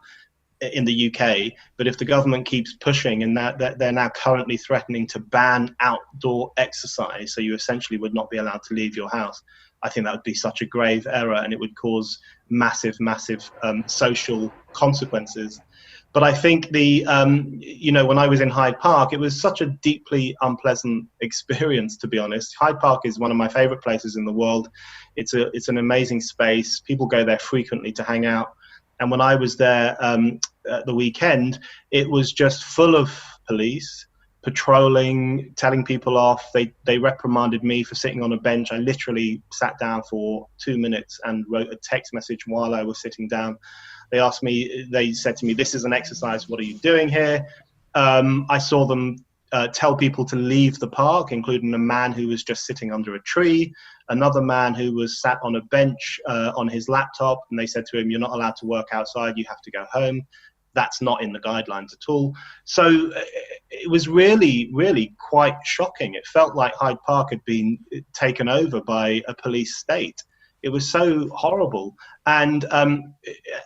in the UK, but if the government keeps pushing, and that they're now currently threatening to ban outdoor exercise, so you essentially would not be allowed to leave your house, I think that would be such a grave error, and it would cause massive social consequences. But I think when I was in Hyde Park, it was such a deeply unpleasant experience, to be honest. Hyde Park is one of my favorite places in the world. It's an amazing space. People go there frequently to hang out. And when I was there at the weekend, it was just full of police patrolling, telling people off. They reprimanded me for sitting on a bench. I literally sat down for 2 minutes and wrote a text message while I was sitting down. They said to me, this is an exercise, what are you doing here? I saw them tell people to leave the park, including a man who was just sitting under a tree, another man who was sat on a bench on his laptop, and they said to him, you're not allowed to work outside, you have to go home. That's not in the guidelines at all. So it was really, really quite shocking. It felt like Hyde Park had been taken over by a police state. It was so horrible. And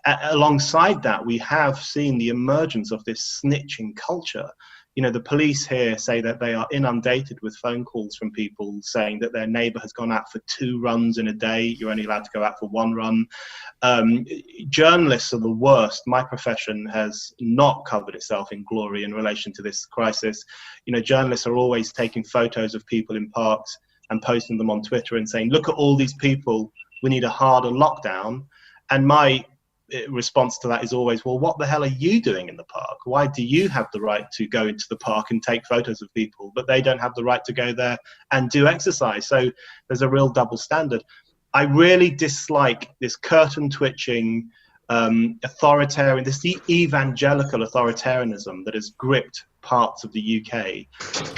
alongside that, we have seen the emergence of this snitching culture. The police here say that they are inundated with phone calls from people saying that their neighbor has gone out for 2 runs in a day. You're only allowed to go out for 1 run. Journalists are the worst. My profession has not covered itself in glory in relation to this crisis. Journalists are always taking photos of people in parks and posting them on Twitter and saying, look at all these people, we need a harder lockdown. And my response to that is always, well, what the hell are you doing in the park? Why do you have the right to go into the park and take photos of people, but they don't have the right to go there and do exercise? So there's a real double standard. I really dislike this curtain twitching, authoritarian, this evangelical authoritarianism that has gripped parts of the UK.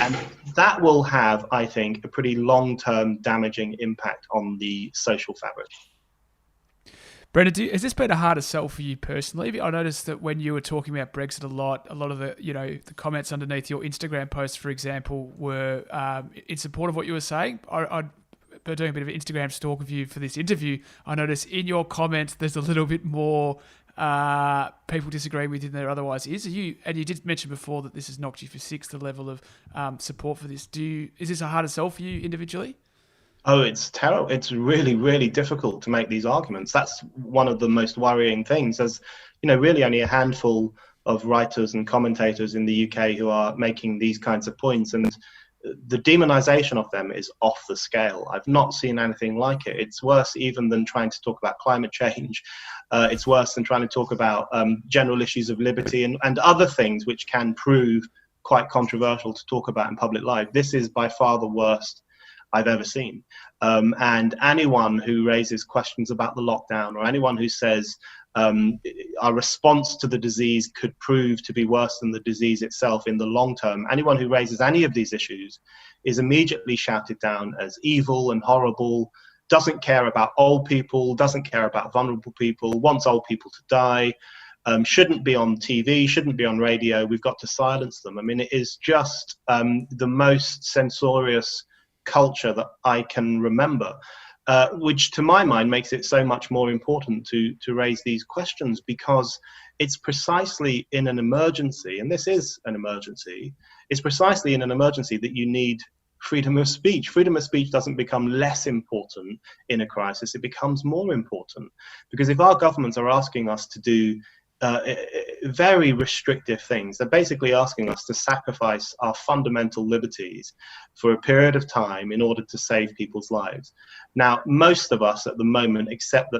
And that will have, I think, a pretty long-term damaging impact on the social fabric. Brendan, has this been a harder sell for you personally? I noticed that when you were talking about Brexit a lot of the, the comments underneath your Instagram posts, for example, were in support of what you were saying. I've been doing a bit of Instagram stalk of you for this interview. I noticed in your comments there's a little bit more people disagreeing with you than there otherwise is. And you did mention before that this has knocked you for six, the level of support for this. Is this a harder sell for you individually? Oh, it's terrible. It's really, really difficult to make these arguments. That's one of the most worrying things. There's, really only a handful of writers and commentators in the UK who are making these kinds of points, and the demonization of them is off the scale. I've not seen anything like it. It's worse even than trying to talk about climate change. It's worse than trying to talk about general issues of liberty and other things which can prove quite controversial to talk about in public life. This is by far the worst I've ever seen. And anyone who raises questions about the lockdown, or anyone who says our response to the disease could prove to be worse than the disease itself in the long term, anyone who raises any of these issues is immediately shouted down as evil and horrible, doesn't care about old people, doesn't care about vulnerable people, wants old people to die, shouldn't be on TV, shouldn't be on radio. We've got to silence them. I mean, it is just the most censorious culture that I can remember, which to my mind makes it so much more important to raise these questions, because it's precisely in an emergency, and this is an emergency, it's precisely in an emergency that you need freedom of speech. Freedom of speech doesn't become less important in a crisis, it becomes more important. Because if our governments are asking us to do very restrictive things, they're basically asking us to sacrifice our fundamental liberties for a period of time in order to save people's lives. Now, most of us at the moment accept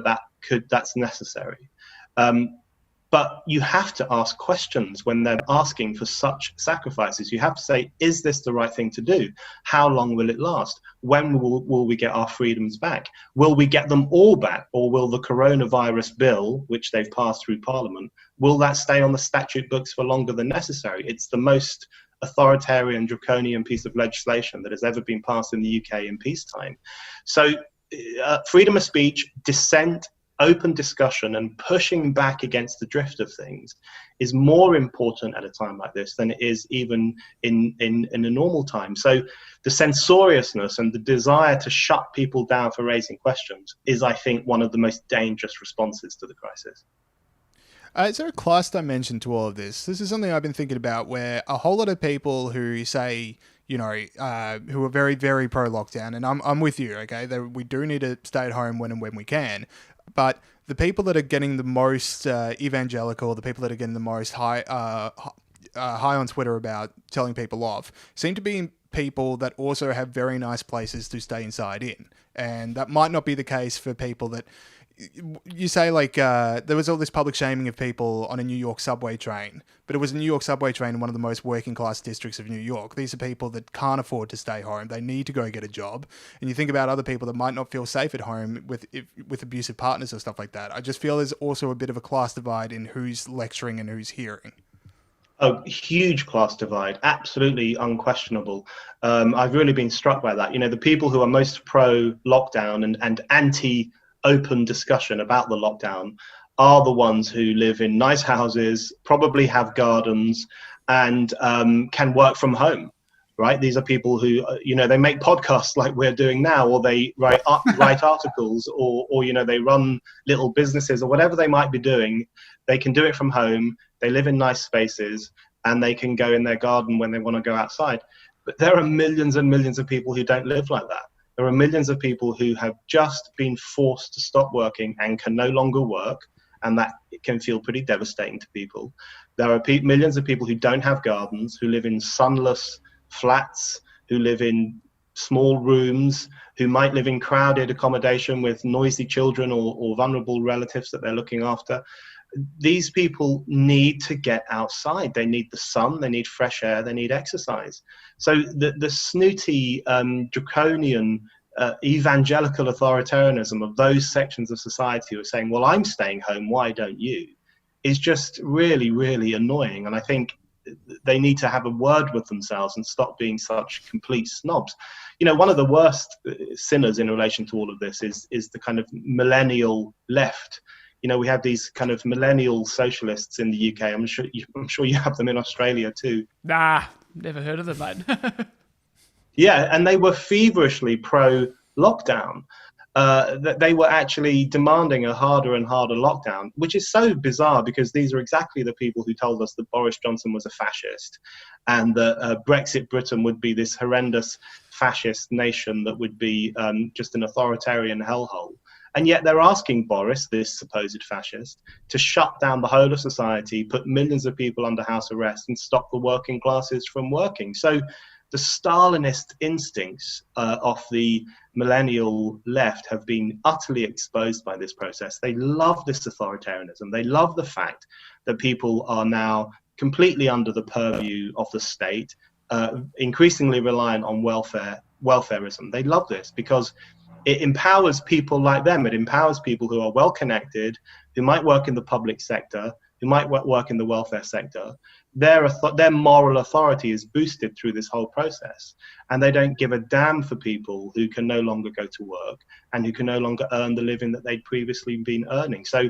that's necessary. But you have to ask questions when they're asking for such sacrifices. You have to say, is this the right thing to do? How long will it last? When will we get our freedoms back? Will we get them all back? Or will the coronavirus bill, which they've passed through Parliament, will that stay on the statute books for longer than necessary? It's the most authoritarian, draconian piece of legislation that has ever been passed in the UK in peacetime. So freedom of speech, dissent, open discussion and pushing back against the drift of things is more important at a time like this than it is even in a normal time. So the censoriousness and the desire to shut people down for raising questions is, I think, one of the most dangerous responses to the crisis. Is there a class dimension to all of this? This is something I've been thinking about, where a whole lot of people who say, who are very, very pro-lockdown, and I'm with you, okay? We do need to stay at home when we can. But the people that are getting the most evangelical, the people that are getting the most high on Twitter about telling people off, seem to be people that also have very nice places to stay inside in. And that might not be the case for people that... You say, there was all this public shaming of people on a New York subway train, but it was a New York subway train in one of the most working class districts of New York. These are people that can't afford to stay home. They need to go get a job. And you think about other people that might not feel safe at home with abusive partners or stuff like that. I just feel there's also a bit of a class divide in who's lecturing and who's hearing. A huge class divide, absolutely unquestionable. I've really been struck by that. The people who are most pro-lockdown and anti-open discussion about the lockdown are the ones who live in nice houses, probably have gardens, and can work from home, right? These are people who, they make podcasts like we're doing now, or they write articles, or they run little businesses, or whatever they might be doing. They can do it from home. They live in nice spaces, and they can go in their garden when they want to go outside. But there are millions and millions of people who don't live like that. There are millions of people who have just been forced to stop working and can no longer work, and that can feel pretty devastating to people. There are millions of people who don't have gardens, who live in sunless flats, who live in small rooms, who might live in crowded accommodation with noisy children or vulnerable relatives that they're looking after. These people need to get outside. They need the sun, they need fresh air, they need exercise. So the snooty, draconian evangelical authoritarianism of those sections of society who are saying, well, I'm staying home, why don't you? Is just really, really annoying. And I think they need to have a word with themselves and stop being such complete snobs. You know, one of the worst sinners in relation to all of this is the kind of millennial left. You know, we have these kind of millennial socialists in the UK. I'm sure you have them in Australia too. Nah, never heard of them, mate. Yeah, and they were feverishly pro-lockdown. That they were actually demanding a harder and harder lockdown, which is so bizarre because these are exactly the people who told us that Boris Johnson was a fascist and that Brexit Britain would be this horrendous fascist nation that would be just an authoritarian hellhole. And yet they're asking Boris, this supposed fascist, to shut down the whole of society, put millions of people under house arrest and stop the working classes from working. So the Stalinist instincts of the millennial left have been utterly exposed by this process. They love this authoritarianism. They love the fact that people are now completely under the purview of the state, increasingly reliant on welfarism. They love this because it empowers people like them. It empowers people who are well connected, who might work in the public sector, who might work in the welfare sector. Their moral authority is boosted through this whole process, and they don't give a damn for people who can no longer go to work and who can no longer earn the living that they'd previously been earning. So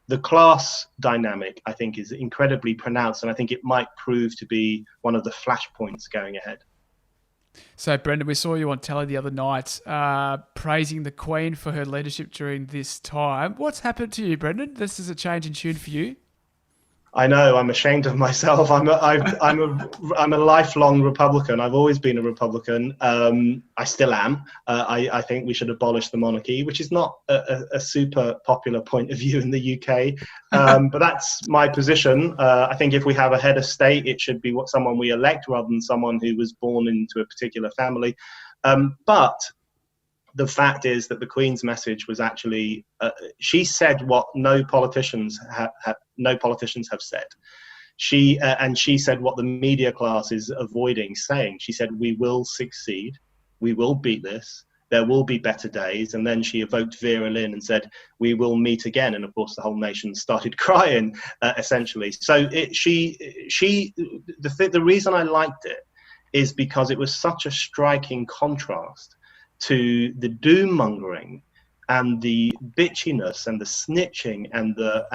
the class dynamic, I think, is incredibly pronounced, and I think it might prove to be one of the flashpoints going ahead. So, Brendan, we saw you on telly the other night praising the Queen for her leadership during this time. What's happened to you, Brendan? This is a change in tune for you. I know, I'm ashamed of myself. I'm a lifelong Republican. I've always been a Republican. I still am. I think we should abolish the monarchy, which is not a super popular point of view in the UK. But that's my position. I think if we have a head of state, it should be someone we elect rather than someone who was born into a particular family. But the fact is that the Queen's message was actually, she said what no politicians have said. She said what the media class is avoiding saying. She said, we will succeed, we will beat this, there will be better days. And then she evoked Vera Lynn and said, we will meet again. And of course, the whole nation started crying, essentially. So the reason I liked it is because it was such a striking contrast to the doom mongering and the bitchiness and the snitching and the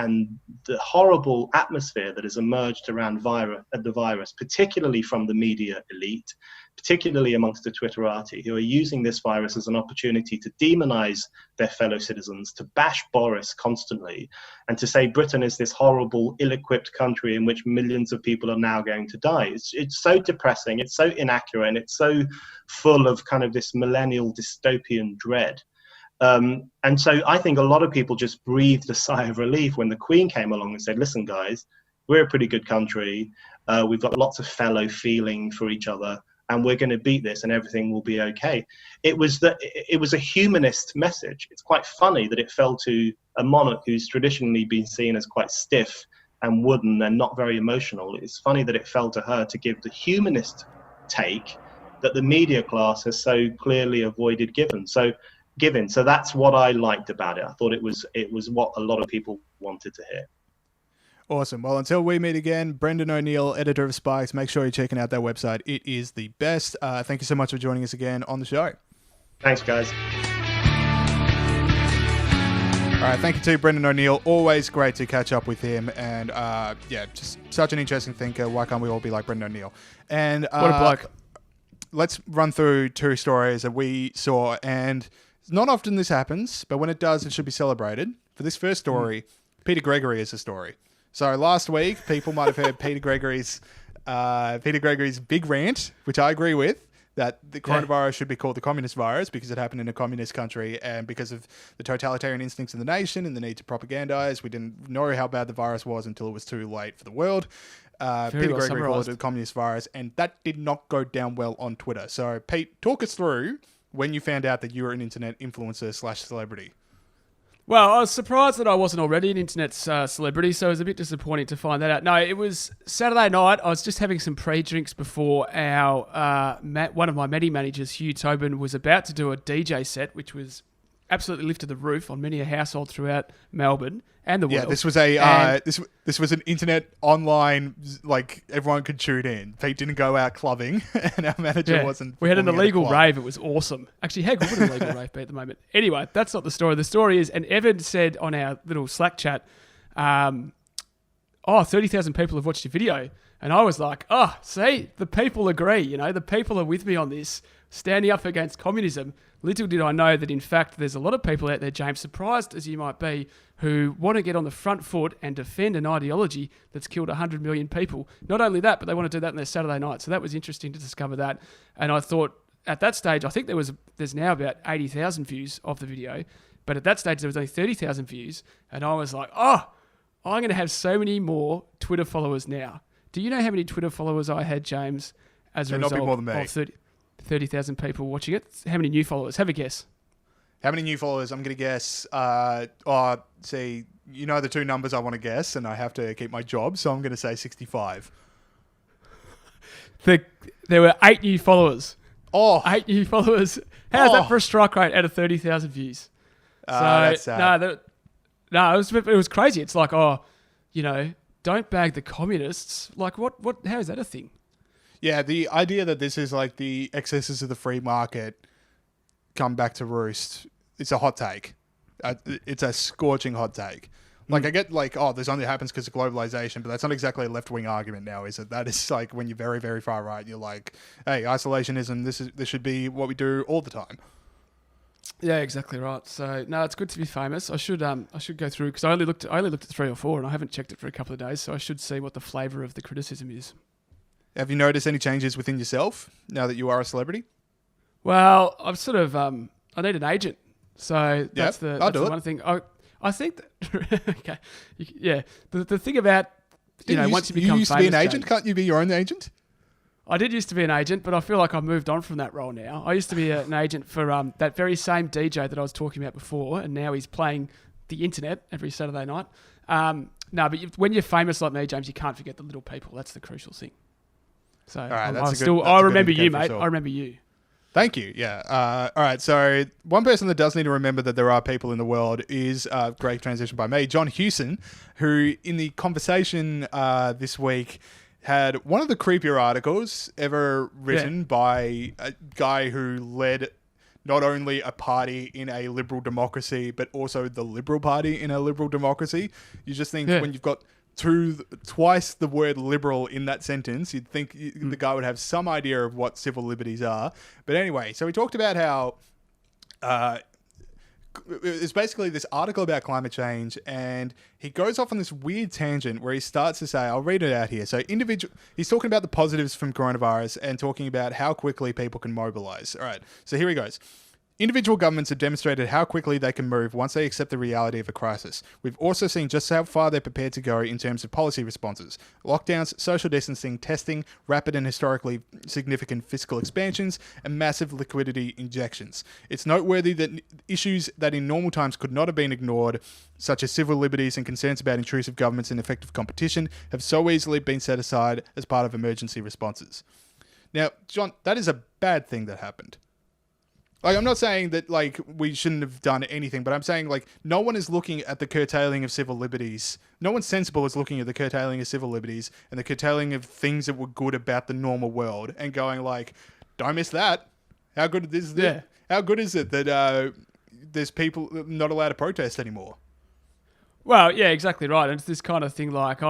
horrible atmosphere that has emerged around the virus, particularly from the media elite, particularly amongst the Twitterati, who are using this virus as an opportunity to demonize their fellow citizens, to bash Boris constantly, and to say Britain is this horrible, ill-equipped country in which millions of people are now going to die. It's so depressing, it's so inaccurate, and it's so full of kind of this millennial dystopian dread. And so I think a lot of people just breathed a sigh of relief when the Queen came along and said, listen, guys, we're a pretty good country. We've got lots of fellow feeling for each other, and we're going to beat this and everything will be okay. It was a humanist message. It's quite funny that it fell to a monarch who's traditionally been seen as quite stiff and wooden and not very emotional. It's funny that it fell to her to give the humanist take that the media class has so clearly avoided giving. So that's what I liked about it. I thought it was what a lot of people wanted to hear. Awesome. Well, until we meet again, Brendan O'Neill, editor of Spikes, make sure you're checking out their website. It is the best. Thank you so much for joining us again on the show. Thanks, guys. All right, thank you to Brendan O'Neill. Always great to catch up with him. And just such an interesting thinker. Why can't we all be like Brendan O'Neill? And What a bloke. Let's run through two stories that we saw. And not often this happens, but when it does, it should be celebrated. For this first story, Peter Gregory is a story. So last week, people might have heard Peter Gregory's big rant, which I agree with, that the coronavirus should be called the communist virus because it happened in a communist country and because of the totalitarian instincts of the nation and the need to propagandize. We didn't know how bad the virus was until it was too late for the world. Peter Gregory called it the communist virus, and that did not go down well on Twitter. So, Pete, talk us through when you found out that you were an internet influencer / celebrity. Well, I was surprised that I wasn't already an internet celebrity, so it was a bit disappointing to find that out. No, it was Saturday night. I was just having some pre-drinks before our one of my Medi managers, Hugh Tobin, was about to do a DJ set, which was absolutely lifted the roof on many a household throughout Melbourne and the world. Yeah, this was a this was an internet online, like everyone could tune in. Pete didn't go out clubbing, and our manager wasn't. We had an performing at a illegal club. rave. It was awesome. Actually, how good would an illegal rave be at the moment? Anyway, that's not the story. The story is, and Evan said on our little Slack chat, 30,000 people have watched your video. And I was like, see, the people agree. You know, the people are with me on this, standing up against communism. Little did I know that, in fact, there's a lot of people out there, James, surprised as you might be, who want to get on the front foot and defend an ideology that's killed 100 million people. Not only that, but they want to do that on their Saturday night. So that was interesting to discover that. And I thought at that stage, I think there's now about 80,000 views of the video. But at that stage, there was only 30,000 views. And I was like, I'm going to have so many more Twitter followers now. Do you know how many Twitter followers I had, James, as a result more than me. of 30,000 people watching it? How many new followers? Have a guess. How many new followers? I'm going to guess. See, you know the two numbers I want to guess, and I have to keep my job, so I'm going to say 65. There were 8 new followers. 8 new followers. How's that for a strike rate out of 30,000 views? That's sad. It was crazy. It's like, don't bag the communists. Like, how is that a thing? Yeah, the idea that this is like the excesses of the free market come back to roost, it's a hot take. It's a scorching hot take. Like, I get like, this only happens because of globalization, but that's not exactly a left-wing argument now, is it? That is like when you're very, very far right, you're like, hey, isolationism, this should be what we do all the time. Yeah, exactly right. So no, it's good to be famous. I should go through, because I only looked at 3 or 4, and I haven't checked it for a couple of days. So I should see what the flavour of the criticism is. Have you noticed any changes within yourself now that you are a celebrity? Well, I'm sort of I need an agent. So that's the one thing. I think that okay, yeah. The thing about once you become famous, you used to be an agent. Can't you be your own agent? I did used to be an agent, but I feel like I've moved on from that role now. I used to be an agent for that very same DJ that I was talking about before, and now he's playing the internet every Saturday night. But when you're famous like me, James, you can't forget the little people. That's the crucial thing. So I remember you, mate. Sure. I remember you. Thank you. Yeah. All right. So one person that does need to remember that there are people in the world is great transition by me, John Hewson, who in the conversation this week had one of the creepier articles ever written by a guy who led not only a party in a liberal democracy, but also the Liberal Party in a liberal democracy. You just think when you've got twice the word liberal in that sentence, you'd think the guy would have some idea of what civil liberties are. But anyway, so we talked about how it's basically this article about climate change, and he goes off on this weird tangent where he starts to say, I'll read it out here. So he's talking about the positives from coronavirus and talking about how quickly people can mobilize. All right, so here he goes. Individual governments have demonstrated how quickly they can move once they accept the reality of a crisis. We've also seen just how far they're prepared to go in terms of policy responses. Lockdowns, social distancing, testing, rapid and historically significant fiscal expansions, and massive liquidity injections. It's noteworthy that issues that in normal times could not have been ignored, such as civil liberties and concerns about intrusive governments and effective competition, have so easily been set aside as part of emergency responses. Now, John, that is a bad thing that happened. Like, I'm not saying that, like, we shouldn't have done anything, but I'm saying, like, no one is looking at the curtailing of civil liberties. No one sensible is looking at the curtailing of civil liberties and the curtailing of things that were good about the normal world and going, like, don't miss that. How good is this? Yeah. How good is it that there's people not allowed to protest anymore? Well, yeah, exactly right. And it's this kind of thing like,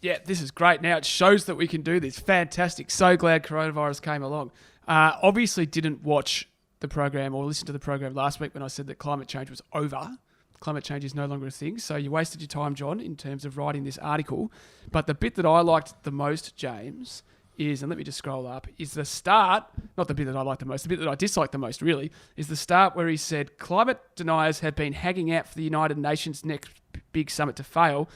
this is great. Now it shows that we can do this. Fantastic. So glad coronavirus came along. Obviously didn't watch the program or listen to the program last week when I said that climate change was over. Climate change is no longer a thing. So you wasted your time, John, in terms of writing this article. But the bit that I liked the most, James, is, and let me just scroll up, is the start, not the bit that I like the most, the bit that I dislike the most, really, is the start where he said, climate deniers have been hanging out for the United Nations next big summit to fail.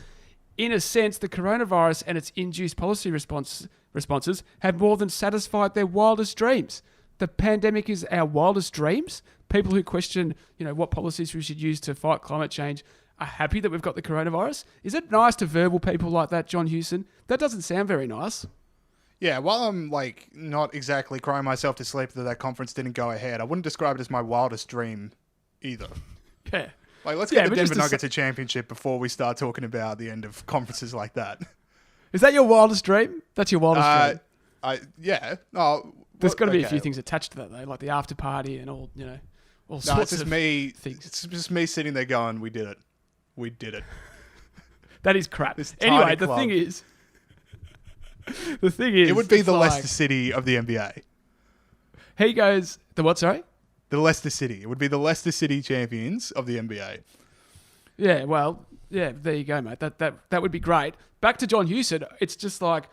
In a sense, the coronavirus and its induced policy responses have more than satisfied their wildest dreams. The pandemic is our wildest dreams. people who question, what policies we should use to fight climate change are happy that we've got the coronavirus. Is it nice to verbal people like that, John Hewson? That doesn't sound very nice. Yeah, while I'm not exactly crying myself to sleep that conference didn't go ahead, I wouldn't describe it as my wildest dream either. Yeah. Let's get the Denver Nuggets a championship before we start talking about the end of conferences like that. Is that your wildest dream? That's your wildest dream? Yeah. Oh, there's got to be a few things attached to that, though, like the after party and all, all sorts of things. It's just me sitting there going, we did it. We did it. That is crap. Anyway, the thing is... It would be the Leicester City of the NBA. He goes... The what, sorry? The Leicester City. It would be the Leicester City champions of the NBA. Yeah, well, yeah, there you go, mate. That would be great. Back to John Hewson. It's just like,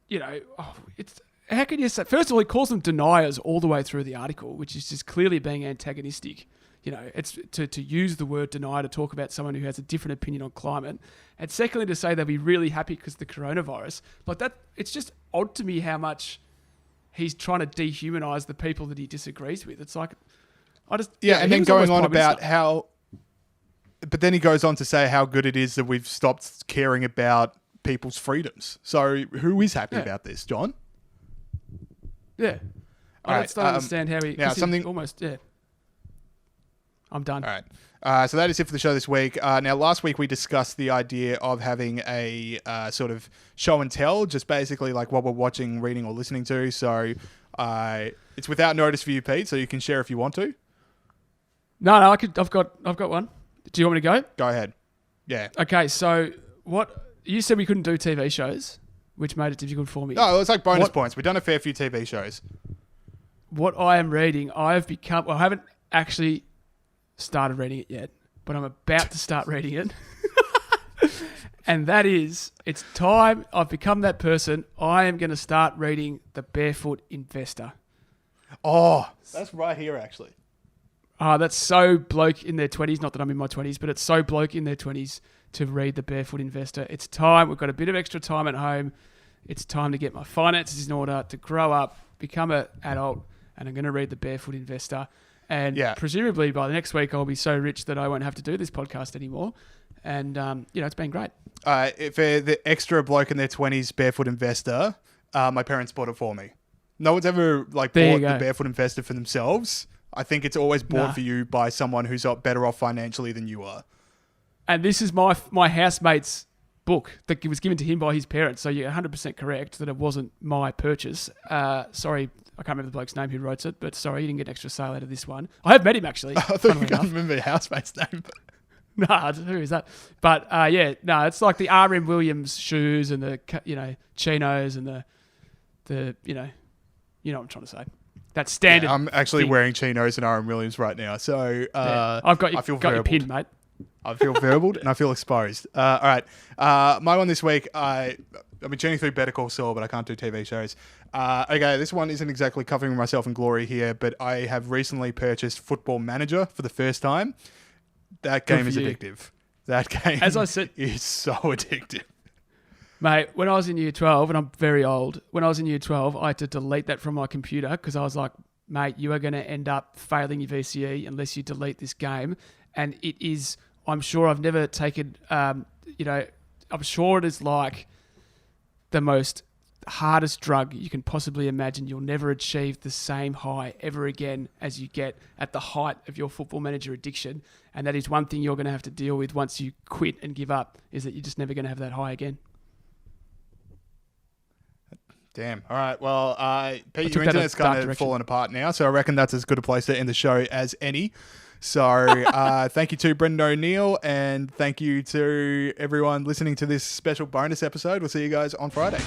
it's... How can you say... First of all, he calls them deniers all the way through the article, which is just clearly being antagonistic. It's to use the word deny to talk about someone who has a different opinion on climate. And secondly, to say they'll be really happy because of the coronavirus. Like that, it's just odd to me how much he's trying to dehumanize the people that he disagrees with. It's like, and then going on about how... But then he goes on to say how good it is that we've stopped caring about people's freedoms. So who is happy about this, John? Yeah. I just don't understand how he... Now, something... Almost, yeah. I'm done. All right. So that is it for the show this week. Now, last week we discussed the idea of having a sort of show and tell, just basically like what we're watching, reading, or listening to. So it's without notice for you, Pete, so you can share if you want to. No, I've got one. Do you want me to go? Go ahead. Yeah. Okay, so what... You said we couldn't do TV shows, which made it difficult for me. No, it was like bonus points. We've done a fair few TV shows. What I am reading, I haven't actually... started reading it yet, but I'm about to start reading it. And that is, it's time. I've become that person. I am going to start reading The Barefoot Investor. Oh, that's right here, actually. That's so bloke in their 20s. Not that I'm in my 20s, but it's so bloke in their 20s to read The Barefoot Investor. It's time. We've got a bit of extra time at home. It's time to get my finances in order, to grow up, become an adult, and I'm going to read The Barefoot Investor. And presumably by the next week, I'll be so rich that I won't have to do this podcast anymore. And, it's been great. For the extra bloke in their 20s Barefoot Investor, my parents bought it for me. No one's ever bought the Barefoot Investor for themselves. I think it's always bought for you by someone who's better off financially than you are. And this is my housemate's book that was given to him by his parents. So you're 100% correct that it wasn't my purchase. Sorry, I can't remember the bloke's name who wrote it, but sorry, you didn't get an extra sale out of this one. I have met him, actually. I thought you can't remember your housemate's name. Nah, who is that? But, it's like the R.M. Williams shoes and the, chinos and the you know what I'm trying to say. That's standard. Yeah, I'm actually wearing chinos and R.M. Williams right now, so I've got your pin, mate. I feel verbal and I feel exposed. All right. My one this week, I've been tuning through Better Call Saul, but I can't do TV shows. Okay, this one isn't exactly covering myself in glory here, but I have recently purchased Football Manager for the first time. That game is addictive. That game, as I said, is so addictive. Mate, when I was in year 12, and I'm very old, when I was in year 12, I had to delete that from my computer because I was like, mate, you are going to end up failing your VCE unless you delete this game. And it is... I'm sure I've never taken, I'm sure it is like the most hardest drug you can possibly imagine. You'll never achieve the same high ever again as you get at the height of your Football Manager addiction. And that is one thing you're going to have to deal with once you quit and give up, is that you're just never going to have that high again. Damn. All right. Well, Pete, your internet's kind of falling apart now, so I reckon that's as good a place to end the show as any. So thank you to Brendan O'Neill, and thank you to everyone listening to this special bonus episode. We'll see you guys on Friday.